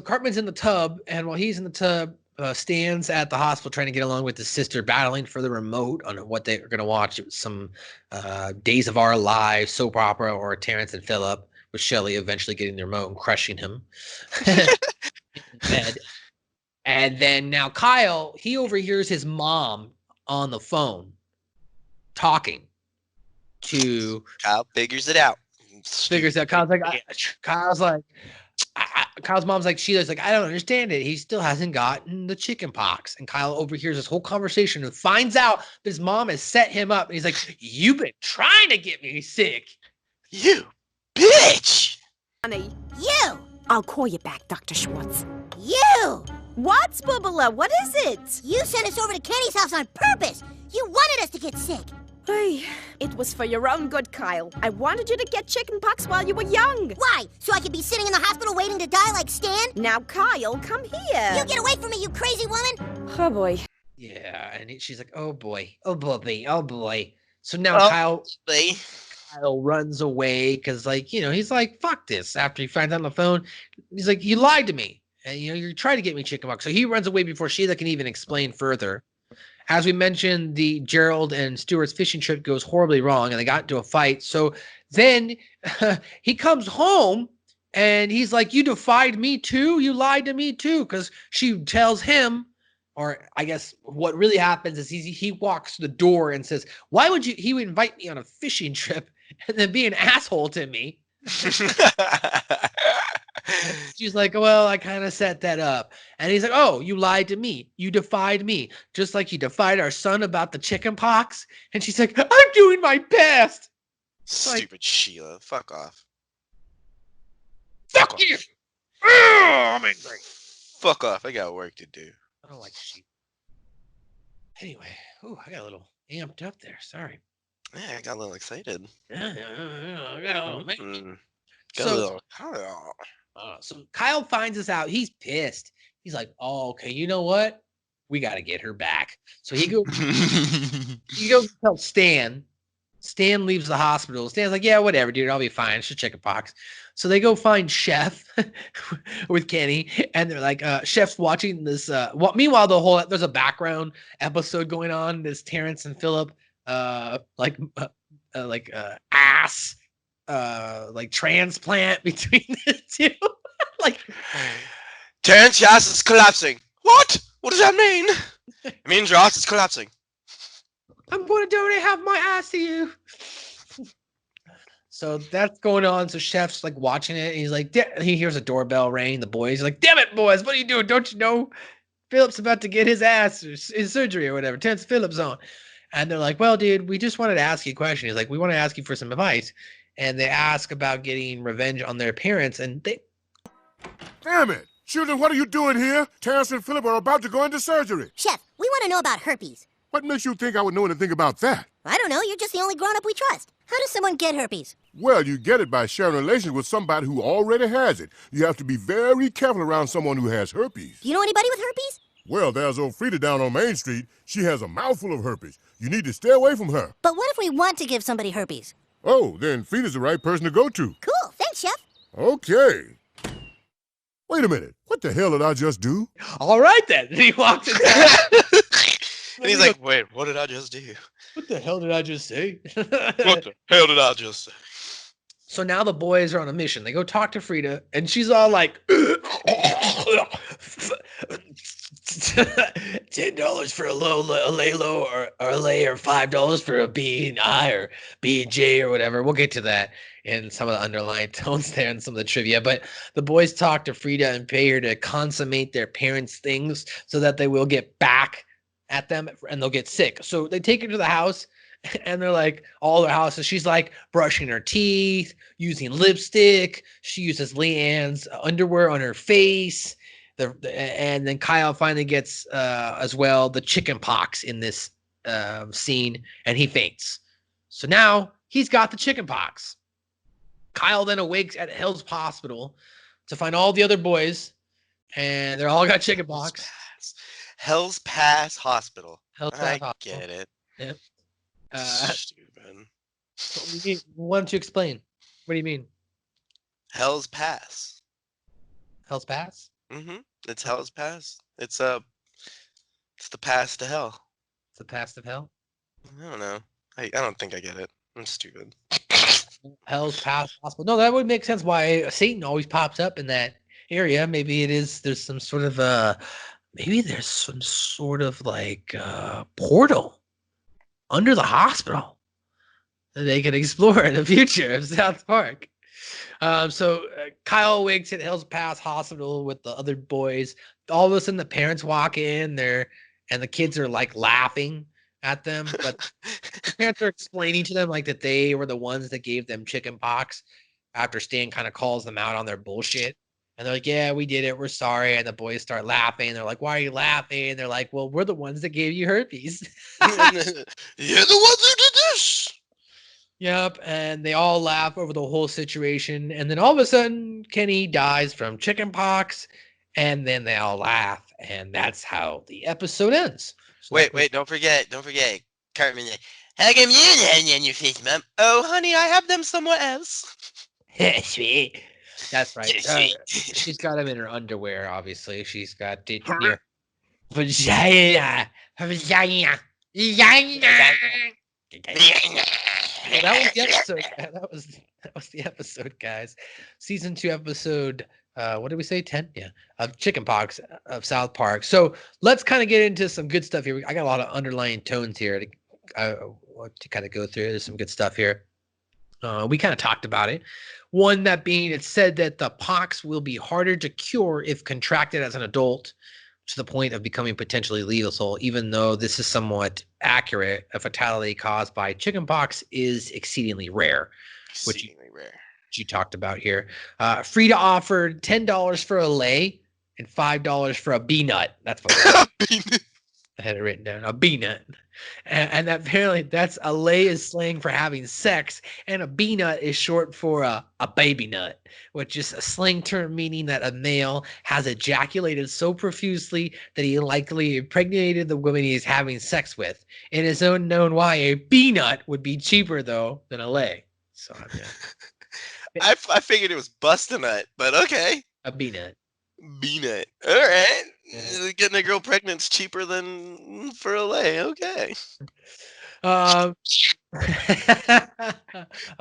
Cartman's in the tub, and while he's in the tub, Stan's at the hospital trying to get along with his sister, battling for the remote on what they're going to watch. It was some Days of Our Lives soap opera or Terrence and Phillip, with Shelley eventually getting the remote and crushing him in bed. And then now Kyle, he overhears his mom on the phone talking to Kyle. Figures it out. Kyle's mom's like, Sheila's like, I don't understand it. He still hasn't gotten the chicken pox. And Kyle overhears this whole conversation and finds out that his mom has set him up. And he's like, you've been trying to get me sick. You bitch. Honey. You! I'll call you back, Dr. Schwartz. You! What's Bubala? What is it? You sent us over to Kenny's house on purpose. You wanted us to get sick. Hey, it was for your own good, Kyle. I wanted you to get chickenpox while you were young. Why? So I could be sitting in the hospital waiting to die like Stan? Now, Kyle, come here. You get away from me, you crazy woman! Oh, boy. Yeah, and she's like, "Oh boy, oh boy, oh boy." So now Oh, they. Kyle runs away because, like, he's like, "Fuck this." After he finds out on the phone, he's like, "You lied to me, and you tried to get me chickenpox." So he runs away before Sheila can even explain further. As we mentioned, the Gerald and Stuart's fishing trip goes horribly wrong, and they got into a fight. So then he comes home. And he's like, "You defied me too? You lied to me too?" Because she tells him, or I guess what really happens is he walks to the door and says, "Why would he would invite me on a fishing trip and then be an asshole to me?" She's like, "Well, I kind of set that up." And he's like, "Oh, you lied to me. You defied me, just like you defied our son about the chicken pox." And she's like, "I'm doing my best." Stupid Sheila. Fuck off. Fuck you. I'm angry. Fuck off. I got work to do. I don't like sheep. Anyway, I got a little amped up there. Sorry. Yeah, I got a little excited. I got a little Got a So, little. so Kyle finds this out. He's pissed. He's like, "Oh, okay. You know what? We got to get her back." So he goes to tell Stan. Stan leaves the hospital. Stan's like, "Yeah, whatever, dude. I'll be fine. It's just chickenpox." So they go find Chef with Kenny, and they're like, Chef's watching this. Meanwhile, there's a background episode going on. This Terrence and Philip, ass, like transplant between the two. Like, Terrence, your ass is collapsing. What? What does that mean? It means your ass is collapsing. I'm going to donate half my ass to you. So that's going on. So Chef's like watching it. And he's like, he hears a doorbell ring. The boys are like, "Damn it, boys. What are you doing? Don't you know Philip's about to get his ass or his surgery or whatever. Terrence Phillips on." And they're like, "Well, dude, we just wanted to ask you a question." He's like, "We want to ask you for some advice." And they ask about getting revenge on their parents. And they, Damn it! Children, what are you doing here? Terrence and Philip are about to go into surgery. Chef, we want to know about herpes. What makes you think I would know anything about that? I don't know. You're just the only grown-up we trust. How does someone get herpes? Well, you get it by sharing relations with somebody who already has it. You have to be very careful around someone who has herpes. Do you know anybody with herpes? Well, there's old Frida down on Main Street. She has a mouthful of herpes. You need to stay away from her. But what if we want to give somebody herpes? Oh, then Frida's the right person to go to. Cool. Thanks, Chef. Okay. Wait a minute. What the hell did I just do? "All right then." And he walks in. And he's like, "Wait, what did I just do? "What the hell did I just say?" What the hell did I just say?" So now the boys are on a mission. They go talk to Frida, and she's all like, $10 for a lay low, or a lay, or $5 for a B and I, or B and J, or whatever. We'll get to that in some of the underlying tones there and some of the trivia. But the boys talk to Frida and pay her to consummate their parents' things so that they will get back at them and they'll get sick. So they take her to the house. And they're like, all their houses. She's like brushing her teeth, using lipstick. She uses Leanne's underwear on her face. And then Kyle finally gets as well the chicken pox in this scene, and he faints. So now he's got the chicken pox. Kyle then awakes at Hell's Hospital to find all the other boys, and they're all got chicken pox. Hell's Pass Hospital. Hell's I Hospital. get it. Yep. Stupid. What do you mean? Why don't you explain? What do you mean? Hell's Pass. Hell's Pass? Mm-hmm. It's Hell's Pass. It's the pass to hell. It's the past of hell? I don't know. I don't think I get it. I'm stupid. Hell's Pass Hospital. No, that would make sense why Satan always pops up in that area. Maybe there's some sort of like portal under the hospital that they could explore in the future of South Park. So Kyle wakes at Hell's Pass Hospital with the other boys. All of a sudden, the parents walk in there, and the kids are like laughing at them. But the parents are explaining to them like that they were the ones that gave them chicken pox after Stan kind of calls them out on their bullshit. And they're like, "Yeah, we did it. We're sorry." And the boys start laughing. They're like, "Why are you laughing?" And they're like, "Well, we're the ones that gave you herpes." You're the ones who did this. Yep. And they all laugh over the whole situation. And then all of a sudden, Kenny dies from chicken pox. And then they all laugh, and that's how the episode ends. So Wait, don't forget. Cartman, how come you didn't in your face, Mom? Oh, honey, I have them somewhere else. Sweet. That's right. Sweet. She's got him in her underwear, obviously. She's got it near vagina. Her vagina. Vagina. Well, that was the episode. That was the episode, guys. Season 2 episode. What did we say? 10? Yeah. Of Chickenpox of South Park. So let's kind of get into some good stuff here. I got a lot of underlying tones here to kind of go through. There's some good stuff here. We kind of talked about it. One that being, it said that the pox will be harder to cure if contracted as an adult, to the point of becoming potentially lethal. Even though this is somewhat accurate, a fatality caused by chickenpox is exceedingly rare. Exceedingly rare. Which you talked about here. Free to offer $10 for a lay and $5 for a bee nut. That's what I had it written down. A bee nut. And apparently that's a lay is slang for having sex, and a bee nut is short for a baby nut, which is a slang term meaning that a male has ejaculated so profusely that he likely impregnated the woman he is having sex with. It is unknown why a bee nut would be cheaper, though, than a lay. So, I figured it was bust a nut, but okay. A bee nut. Bee nut. All right. Yeah. Getting a girl pregnant's cheaper than for a lay. Okay. A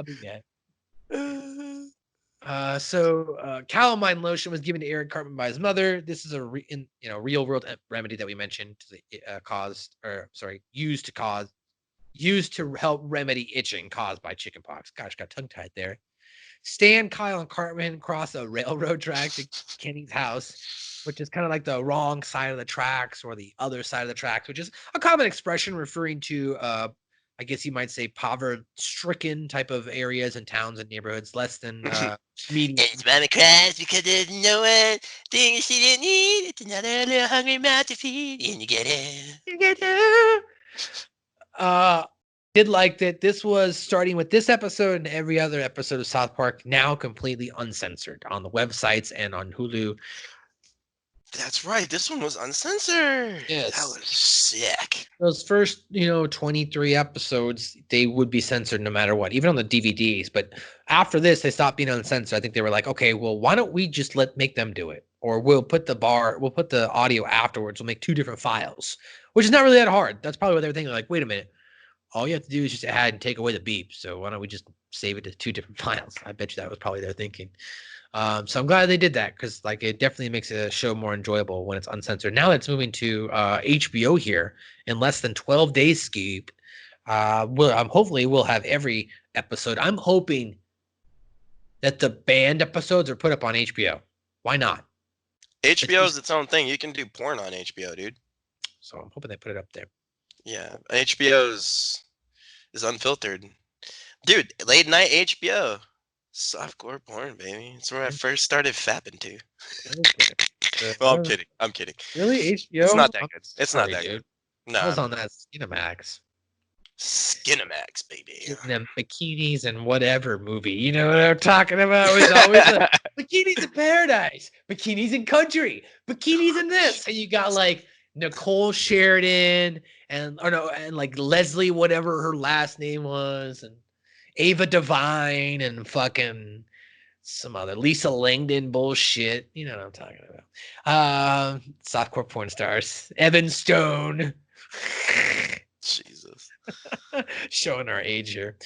bee nut. So calamine lotion was given to Eric Cartman by his mother. This is a real world remedy that we mentioned used to help remedy itching caused by chickenpox. Gosh, got tongue tied there. Stan, Kyle, and Cartman cross a railroad track to Kenny's house, which is kind of like the wrong side of the tracks or the other side of the tracks, which is a common expression referring to, I guess you might say, poverty-stricken type of areas and towns and neighborhoods, less than medium. It's mama cries because there's no one thing she didn't need. It's another little hungry mouth to feed, and you get it. You get it. Did like that this was starting with this episode and every other episode of South Park now completely uncensored on the websites and on Hulu. That's right. This one was uncensored. Yes. That was sick. Those first, 23 episodes, they would be censored no matter what, even on the DVDs. But after this, they stopped being uncensored. I think they were like, okay, well, why don't we just make them do it? Or we'll put the audio afterwards. We'll make 2 different files, which is not really that hard. That's probably what they were thinking. Like, wait a minute. All you have to do is just add and take away the beep. So why don't we just save it to 2 different files? I bet you that was probably their thinking. So I'm glad they did that, because it definitely makes a show more enjoyable when it's uncensored. Now that it's moving to HBO here in less than 12 days, Scoop. Hopefully we'll have every episode. I'm hoping that the banned episodes are put up on HBO. Why not? HBO is its own thing. You can do porn on HBO, dude. So I'm hoping they put it up there. Yeah, HBO is unfiltered. Dude, late night HBO. Softcore porn, baby. It's where I first started fapping to. Well, I'm kidding. Really? HBO? It's not that good. It's not that good. No. I was on that Skinamax. Skinamax, baby. Getting them bikinis and whatever movie. You know what I'm talking about? It was always bikinis in paradise, bikinis in country, bikinis in this. And you got Nicole Sheridan and Leslie, whatever her last name was, and Ava Devine and fucking some other Lisa Langdon bullshit. You know what I'm talking about. Softcore porn stars. Evan Stone. Jesus. Showing our age here.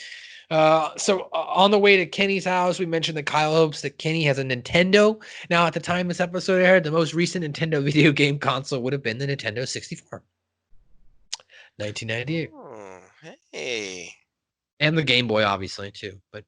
So on the way to Kenny's house, we mentioned that Kyle hopes that Kenny has a Nintendo. Now, at the time this episode aired, the most recent Nintendo video game console would have been the Nintendo 64. 1998. Oh, hey. And the Game Boy, obviously, too. But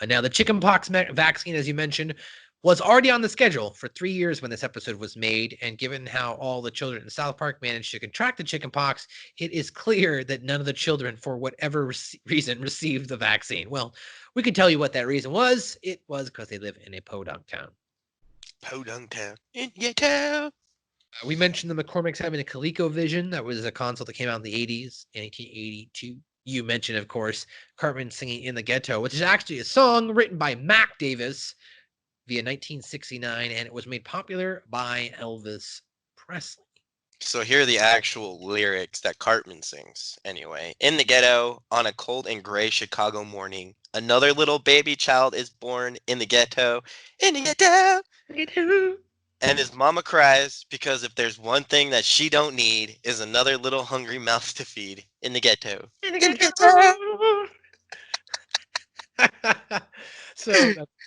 now the chickenpox vaccine, as you mentioned, was already on the schedule for 3 years when this episode was made. And given how all the children in South Park managed to contract the chickenpox, it is clear that none of the children, for whatever reason, received the vaccine. Well, we can tell you what that reason was. It was because they live in a podunk town. Podunk town. In your town. We mentioned the McCormicks having a Colecovision. That was a console that came out in the 80s, 1982. You mentioned, of course, Cartman singing In the Ghetto, which is actually a song written by Mac Davis, via 1969, and it was made popular by Elvis Presley. So here are the actual lyrics that Cartman sings. Anyway, in the ghetto, on a cold and gray Chicago morning, another little baby child is born in the ghetto. In the ghetto. And his mama cries because if there's one thing that she don't need is another little hungry mouth to feed in the ghetto. In the ghetto. So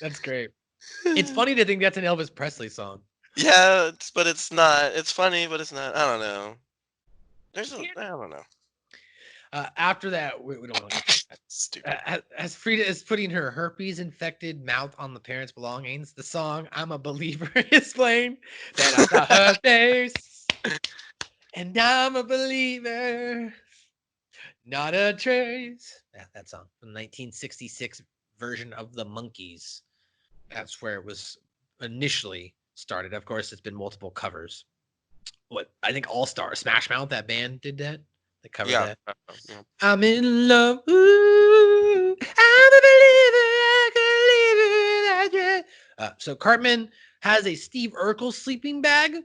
that's great. It's funny to think that's an Elvis Presley song. Yeah, but it's not. It's funny, but it's not. I don't know. I don't know. After that, we don't want to. Stupid. As Frida is putting her herpes-infected mouth on the parents' belongings, the song "I'm a Believer" is playing. Then I saw her face, and I'm a believer, not a trace. That song from the 1966 version of the Monkees. That's where it was initially started. Of course, it's been multiple covers. What I think All Star Smash Mouth, that band did that. They covered that. Yeah. I'm in love. Ooh, I'm a believer. I can live without. So Cartman has a Steve Urkel sleeping bag.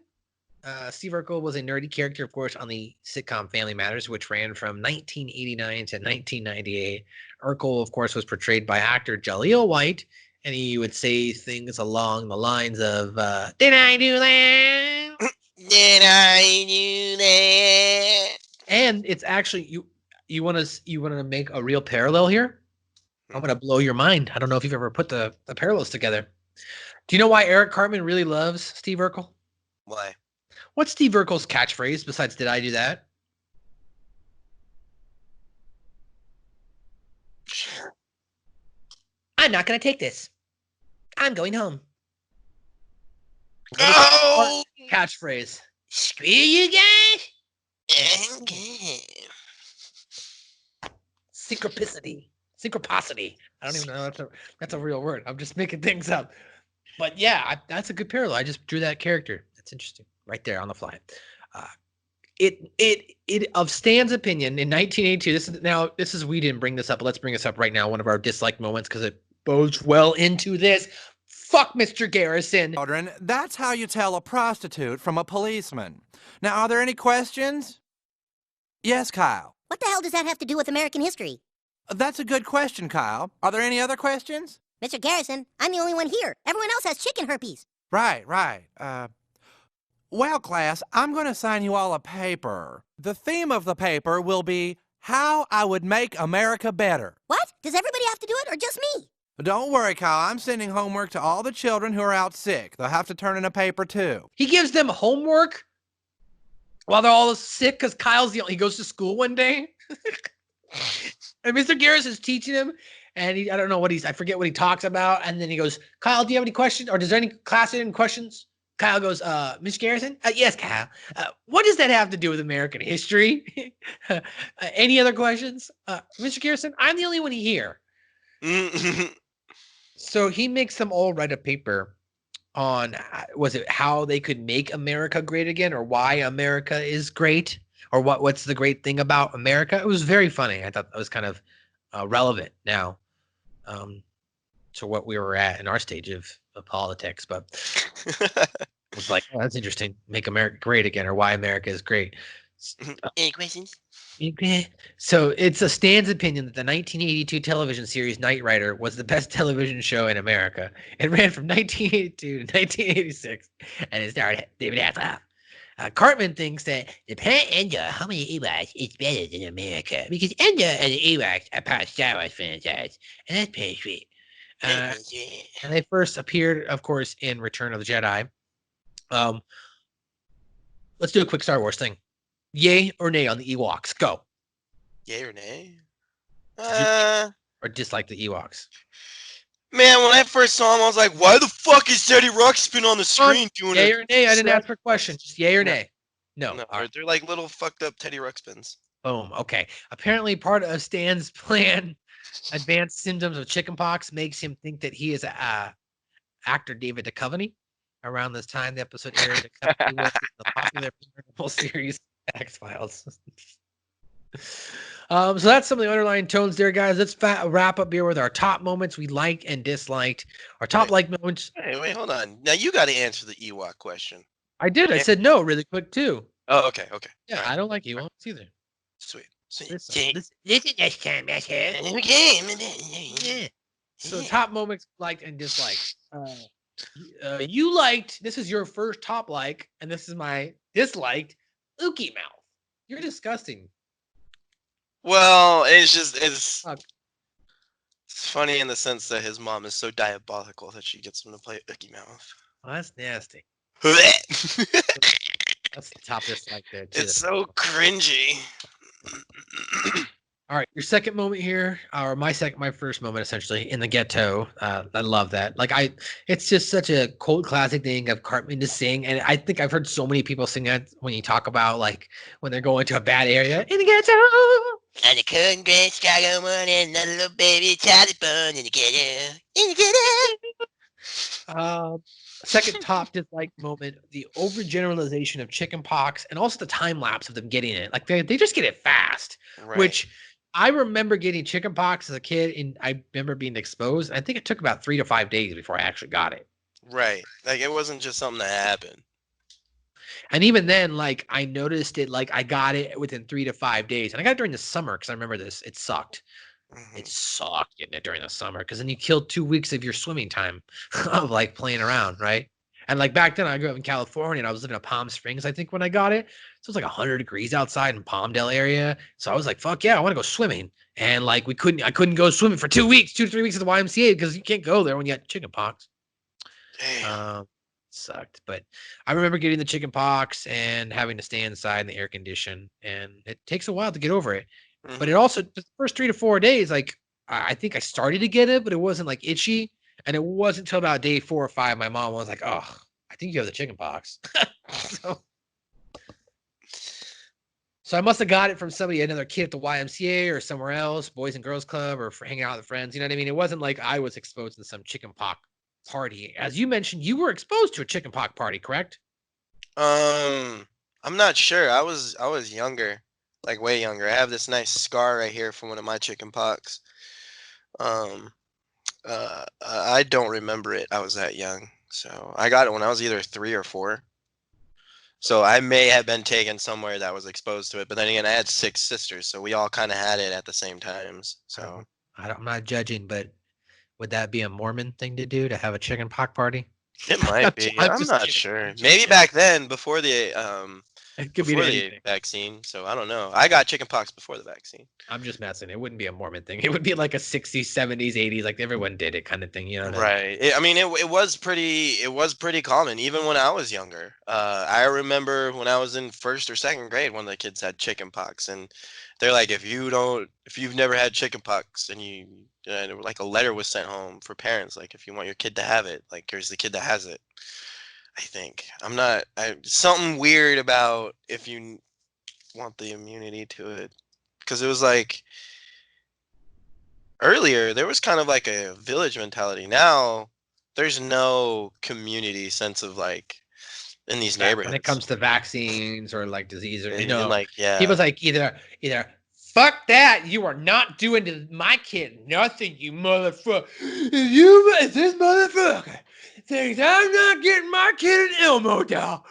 Steve Urkel was a nerdy character, of course, on the sitcom Family Matters, which ran from 1989 to 1998. Urkel, of course, was portrayed by actor Jaleel White, and he would say things along the lines of, "Did I do that? Did I do that?" And it's actually you want to make a real parallel here. I'm gonna blow your mind. I don't know if you've ever put the parallels together. Do you know why Eric Cartman really loves Steve Urkel? Why? What's Steve Urkel's catchphrase besides "Did I do that"? I'm not gonna take this. I'm going home. Oh! Catchphrase. Screw you guys. Synchropicity. I don't even know that's a real word. I'm just making things up. But yeah, that's a good parallel. I just drew that character. That's interesting. Right there on the fly. It of Stan's opinion in 1982. This is we didn't bring this up, but let's bring this up right now. One of our dislike moments because it bodes well into this. Fuck Mr. Garrison. Children, that's how you tell a prostitute from a policeman. Now, are there any questions? Yes, Kyle. What the hell does that have to do with American history? That's a good question, Kyle. Are there any other questions? Mr. Garrison, I'm the only one here. Everyone else has chicken herpes. Right. Well, class, I'm going to assign you all a paper. The theme of the paper will be How I Would Make America Better. What? Does everybody have to do it or just me? Don't worry, Kyle. I'm sending homework to all the children who are out sick. They'll have to turn in a paper, too. He gives them homework while they're all sick because he goes to school one day. And Mr. Garrison's teaching him, and I don't know I forget what he talks about. And then he goes, Kyle, do you have any questions? Or does there any class any questions? Kyle goes, Mr. Garrison? Yes, Kyle. What does that have to do with American history? Any other questions? Mr. Garrison, I'm the only one here. So he makes them all write a paper on, was it how they could make America great again, or why America is great, or what's the great thing about America? It was very funny. I thought that was kind of relevant now to what we were at in our stage of politics. But it was like, oh, that's interesting. Make America great again, or why America is great. Any questions? So it's a Stan's opinion that the 1982 television series Knight Rider was the best television show in America. It ran from 1982 to 1986, and it starred David Hasselhoff. Cartman thinks that Japan and how many Ewoks is better than America because Ender and the Ewoks are part of Star Wars franchise, and that's pretty sweet. And they first appeared, of course, in Return of the Jedi. Let's do a quick Star Wars thing. Yay or nay on the Ewoks? Go. Yay or nay? Or dislike the Ewoks? Man, when I first saw him, I was like, why the fuck is Teddy Ruxpin on the screen doing it? Yay or nay? I didn't ask for a question. Just yay or nay. No. They're like little fucked up Teddy Ruxpins. Boom. Okay. Apparently, part of Stan's plan, advanced symptoms of chickenpox, makes him think that he is actor David Duchovny. Around this time, the episode aired. Duchovny was in the popular paranormal series X-Files. So that's some of the underlying tones there, guys. Let's wrap up here with our top moments we liked and disliked. Our top like moments. Hey, wait, hold on. Now you got to answer the Ewok question. I did. I Yeah. said no really quick too. Oh, okay, okay. Yeah, All right. I don't like Ewoks either. Sweet. Listen, This is this time, Okay. so top moments liked and disliked. You liked. This is your first top like, and this is my disliked. Ukie Mouth. You're disgusting. Well, it's Fuck. funny in the sense that his mom is so diabolical that she gets him to play Ukie Mouth. Oh, that's nasty. It's That's the top dislike there too. so cringy. All right, your second moment here, or my first moment essentially in the ghetto. I love that. It's just such a cult classic thing of Cartman to sing, and I think I've heard so many people sing that when you talk about like when they're going to a bad area in the ghetto. And the couldn't great Chicago one and the little baby Charlie Bun in the ghetto. In the ghetto. Second top dislike moment: the overgeneralization of chickenpox, and also the time lapse of them getting it. Like they just get it fast, Right. which. I remember getting chickenpox as a kid, and I remember being exposed. I think it took about 3 to 5 days before I actually got it. Right. Like it wasn't just something that happened. And even then, like I noticed it, like I got it within 3 to 5 days, and I got it during the summer because I remember this. It sucked. Mhm. It sucked getting it during the summer because then you killed 2 weeks of your swimming time of like playing around, right? And like back then, I grew up in California, and I was living in Palm Springs, I think, when I got it. So it was like 100 degrees outside in Palmdale area. So I was like, "Fuck yeah, I want to go swimming." And like I couldn't go swimming for 2 weeks, 2 to 3 weeks at the YMCA because you can't go there when you got chickenpox. Damn. Sucked. But I remember getting the chickenpox and having to stay inside in the air condition, and it takes a while to get over it. But it Mhm. also the first 3 to 4 days, like I think I started to get it, but it wasn't like itchy. And it wasn't until about day 4 or 5, my mom was like, "Oh, I think you have the chickenpox." so, so I must have got it from somebody, another kid at the YMCA or somewhere else, Boys and Girls Club, or for hanging out with friends. You know what I mean? It wasn't like I was exposed to some chickenpox party. As you mentioned, you were exposed to a chickenpox party, correct? I'm not sure. I was younger, like way younger. I have this nice scar right here from one of my chicken pox. Um, I don't remember it. I was that young, so I got it when I was either 3 or 4. So I may have been taken somewhere that was exposed to it. But then again, I had 6 sisters, so we all kind of had it at the same times. So I'm not judging, but would that be a Mormon thing to do to have a chickenpox party? it might be. I'm I'm just not kidding. sure. Maybe back then, before the It could be before the anything. vaccine. So I don't know. I got chickenpox before the vaccine. I'm just messing. It wouldn't be a Mormon thing. It would be like a 60s, 70s, 80s, like everyone did it kind of thing. You know what I mean? Right. I mean, it was pretty common even when I was younger. I remember when I was in first or second grade, one of the kids had chicken pox, and they're like, if you've never had chicken pox, and like a letter was sent home for parents, like if you want your kid to have it, like here's the kid that has it. I think something weird about if you want the immunity to it, because it was like earlier there was kind of like a village mentality. Now there's no community sense of like in these neighborhoods. When it comes to vaccines or like disease, or And, like, yeah, people's like either fuck that, you are not doing to my kid nothing, you motherfucker. If this motherfucker thinks I'm not getting my kid an Elmo doll,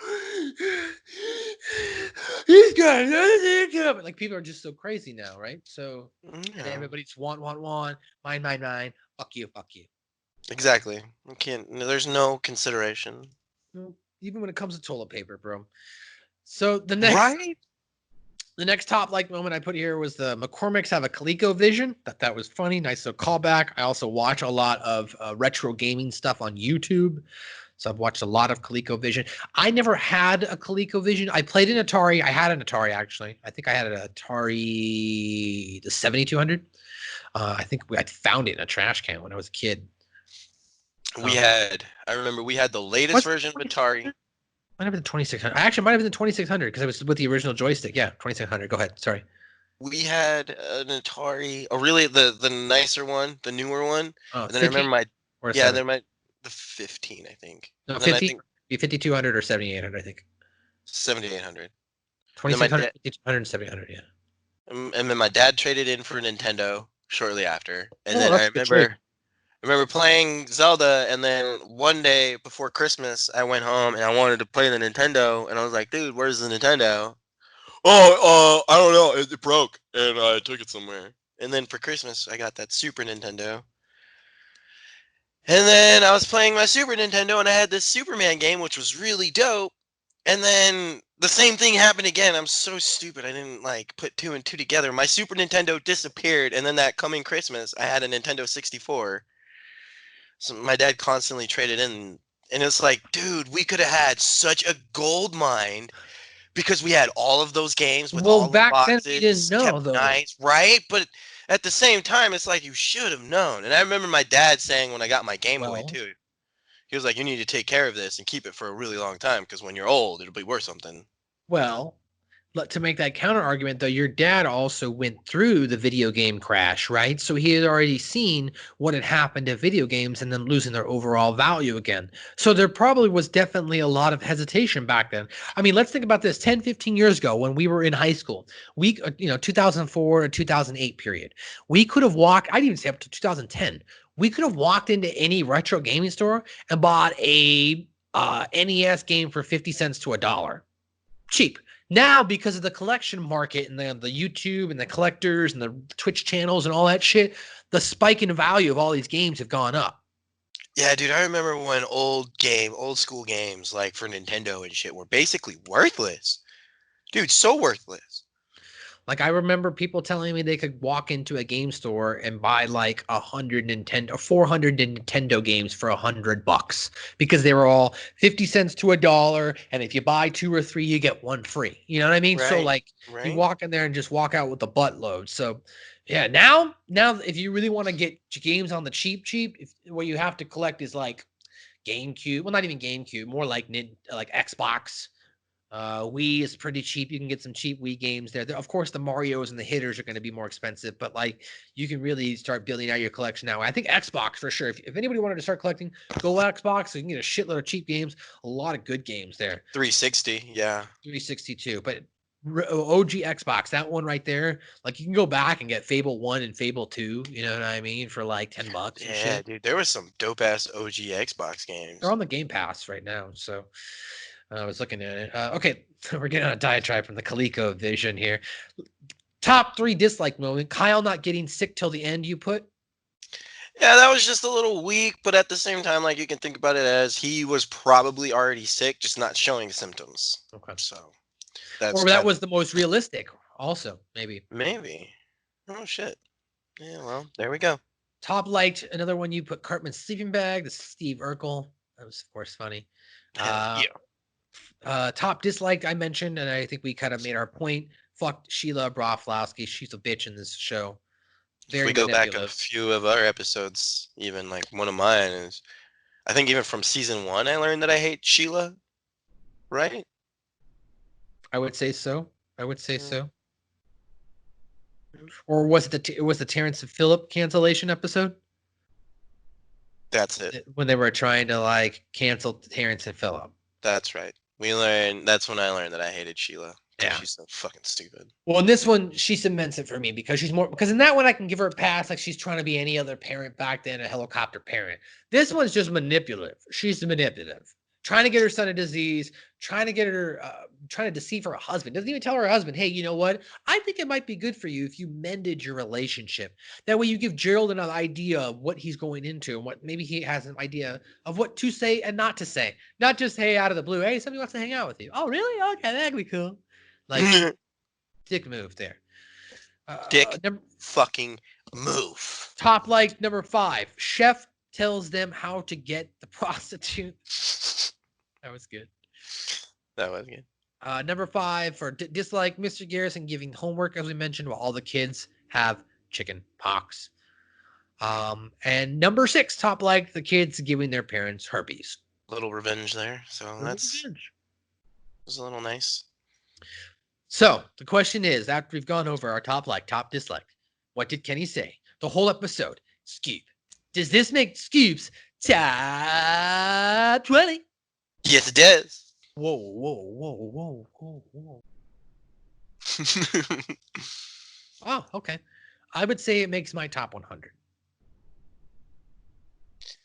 he's got another thing coming. Like people are just so crazy now, right? So and yeah, everybody's want, mine. Fuck you. exactly. You can't. There's no consideration. No, even when it comes to toilet paper, bro. So the next Right? the next top like moment I put here was the McCormicks have a Colecovision. That was funny. Nice little callback. I also watch a lot of retro gaming stuff on YouTube. So I've watched a lot of ColecoVision. I never had a ColecoVision. I played an Atari. I had an Atari, actually. I think I had an Atari, the 7200. I think I found it in a trash can when I was a kid. I remember we had the latest version of Atari. Might have been the 2600. Actually, might have been the 2600 because it was with the original joystick. Yeah, 2600. Go ahead. Sorry. We had an Atari, really the nicer one, the newer one. Oh, And then I remember the 15, I think. No, And then 50, 5200 or 7800, I think. 7800. 2600, 5200, and 700, yeah. And then my dad traded in for a Nintendo shortly after. And Oh, then that's a good trade. I remember playing Zelda, and then one day before Christmas, I went home and I wanted to play the Nintendo, and I was like, "Dude, where's the Nintendo?" Oh, I don't know. It broke, and I took it somewhere. And then for Christmas, I got that Super Nintendo. And then I was playing my Super Nintendo, and I had this Superman game, which was really dope. And then the same thing happened again. I'm so stupid. I didn't like put two and two together. My Super Nintendo disappeared, and then that coming Christmas, I had a Nintendo 64. So my dad constantly traded in, and it's like, dude, we could have had such a gold mine because we had all of those games with Well, all the back then we didn't boxes know, kept though. nice, right? But at the same time, it's like you should have known. And I remember my dad saying when I got my Game Boy Well, too, he was like, "You need to take care of this and keep it for a really long time because when you're old, it'll be worth something." well, to make that counter argument, though, your dad also went through the video game crash, right? So he had already seen what had happened to video games and them losing their overall value again. So there probably was definitely a lot of hesitation back then. I mean, let's think about this 10, 15 years ago when we were in high school. 2004 to 2008 period. We could have walked, I'd even say up to 2010. We could have walked into any retro gaming store and bought a NES game for 50 cents to $1. Cheap. Now, because of the collection market and the YouTube and the collectors and the Twitch channels and all that shit, the spike in value of all these games have gone up. Yeah, dude, I remember when old school games like for Nintendo and shit were basically worthless. Dude, so worthless. Like, I remember people telling me they could walk into a game store and buy like 100 Nintendo or 400 Nintendo games for $100 because they were all 50 cents to $1. And if you buy 2 or 3, you get 1 free. You know what I mean? So Right. like you Right. walk in there and just walk out with a buttload. So yeah, now if you really want to get games on the cheap, what you have to collect is like GameCube. Well, not even GameCube, more like Xbox. Wii is pretty cheap. You can get some cheap Wii games there. Of course, the Marios and the hitters are going to be more expensive, but like you can really start building out your collection now. I think Xbox for sure. If anybody wanted to start collecting, go Xbox. So you can get a shitload of cheap games, a lot of good games there. 360, yeah. 362, but OG Xbox, that one right there, like you can go back and get Fable 1 and Fable 2, you know what I mean, for like $10 and Yeah, shit. dude, there was some dope ass OG Xbox games. They're on the Game Pass right now, so I was looking at it. Okay, we're getting on a diatribe from the Colecovision here. Top 3 dislike moment. Kyle not getting sick till the end, you put? Yeah, that was just a little weak, but at the same time, like you can think about it as he was probably already sick, just not showing symptoms. Okay. So that's Or that was the most realistic, also, maybe. maybe. Oh shit. Yeah, well, there we go. Top liked, another one you put Cartman's sleeping bag. This is Steve Urkel. That was, of course, funny. Yeah. Top disliked, I mentioned, and I think we kind of made our point. Fuck Sheila Broflowski. She's a bitch in this show. If we go back a few of our episodes, even like one of mine is, I think even from season 1, I learned that I hate Sheila. Right? I would say so. Or was it the Terrence and Phillip cancellation episode? That's it. When they were trying to like cancel Terrence and Phillip. That's right. That's when I learned that I hated Sheila. Yeah. She's so fucking stupid. Well, in this one, she cements it for me because because in that one I can give her a pass, like she's trying to be any other parent back then, a helicopter parent. This one's just manipulative. She's manipulative. Trying to get her son a disease, trying to deceive her husband. Doesn't even tell her husband, hey, you know what? I think it might be good for you if you mended your relationship. That way you give Gerald an idea of what he's going into and what maybe he has an idea of what to say and not to say. Not just, hey, out of the blue, hey, somebody wants to hang out with you. Oh, really? Okay, that'd be cool. Like, dick move there. Fucking move. Top like number 5. Chef tells them how to get the prostitute. That was good. Number 5 for dislike, Mr. Garrison giving homework, as we mentioned, while all the kids have chicken pox. And number 6, top like, the kids giving their parents herpes. Little revenge there. So was a little nice. So the question is, after we've gone over our top like, top dislike, what did Kenny say? The whole episode, Scoop. Does this make Scoop's top 20? Yes, it does. Whoa. Oh, okay. I would say it makes my top 100.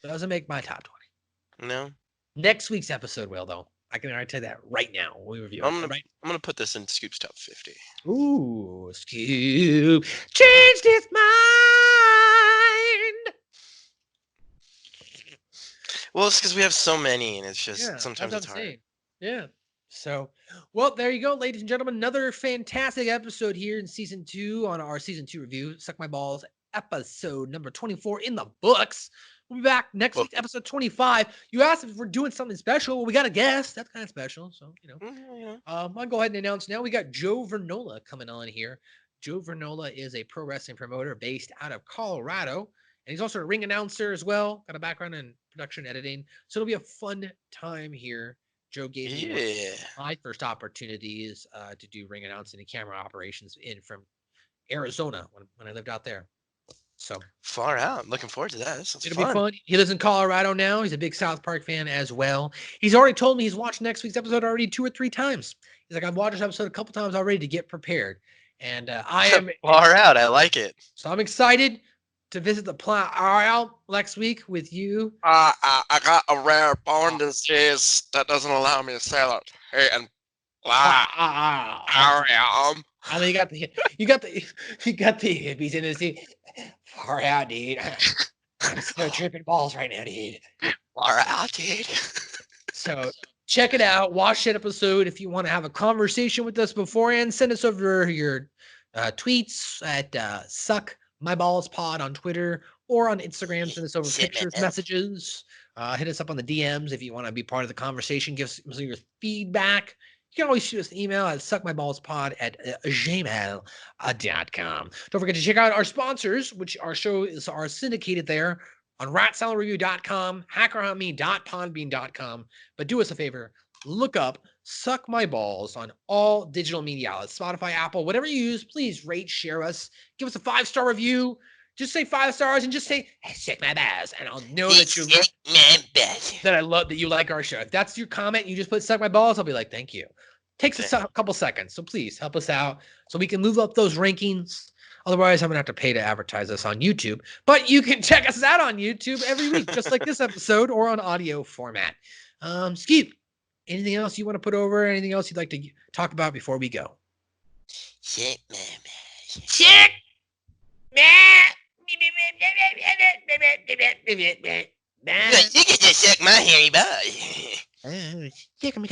Doesn't make my top 20. No. Next week's episode will, though. I can already tell you that right now. We review I'm it. Right? gonna put this in Scoop's top 50. Ooh, Scoop changed his mind. Well, it's because we have so many, and it's just Yeah, sometimes that's it's what I'm hard. saying. Yeah. So, well, there you go, ladies and gentlemen. Another fantastic episode here in season 2 on our season 2 review. Suck My Balls, episode number 24 in the books. We'll be back next Well- week, episode 25. You asked if we're doing something special. Well, we got a guest. That's kind of special. So, I'll go ahead and announce now. We got Joe Vernola coming on here. Joe Vernola is a pro wrestling promoter based out of Colorado. And he's also a ring announcer as well. Got a background in production editing. So it'll be a fun time here. Joe gave me one of my first opportunities to do ring announcing and camera operations from Arizona when I lived out there. So Far out. I'm looking forward to that. This it'll fun. be fun. He lives in Colorado now. He's a big South Park fan as well. He's already told me he's watched next week's episode already 2 or 3 times. He's like, I've watched this episode a couple times already to get prepared. And I am far out. I like it. So I'm excited to visit the plant aisle next week with you. I got a rare bone disease that doesn't allow me to say that. And And then you got the hippies in the far out, dude. I'm so tripping balls right now, dude. Far out, dude. So check it out. Watch that episode. If you want to have a conversation with us beforehand, send us over your tweets at Suck My Balls Pod on Twitter or on Instagram. Send us over pictures, messages. Hit us up on the DMs if you want to be part of the conversation. Give us your feedback. You can always shoot us an email at suckmyballspod@gmail.com. Don't forget to check out our sponsors, which our shows are syndicated there on ratsaladreview.com, hackerhuntme.podbean.com. But do us a favor, look up Suck My Balls on all digital media outlets, Spotify, Apple, whatever you use. Please rate, share us, give us a 5-star review. Just say 5 stars and just say, hey, suck my balls. And I'll know that you that I love that you like our show. If that's your comment, you just put suck my balls, I'll be like, thank you. Takes a couple seconds. So please help us out so we can move up those rankings. Otherwise, I'm going to have to pay to advertise us on YouTube. But you can check us out on YouTube every week, just like this episode, or on audio format. Skip, anything else you want to put over? Anything else you'd like to talk about before we go? Shit, man. Shit! You can just suck my hairy butt. Chicken,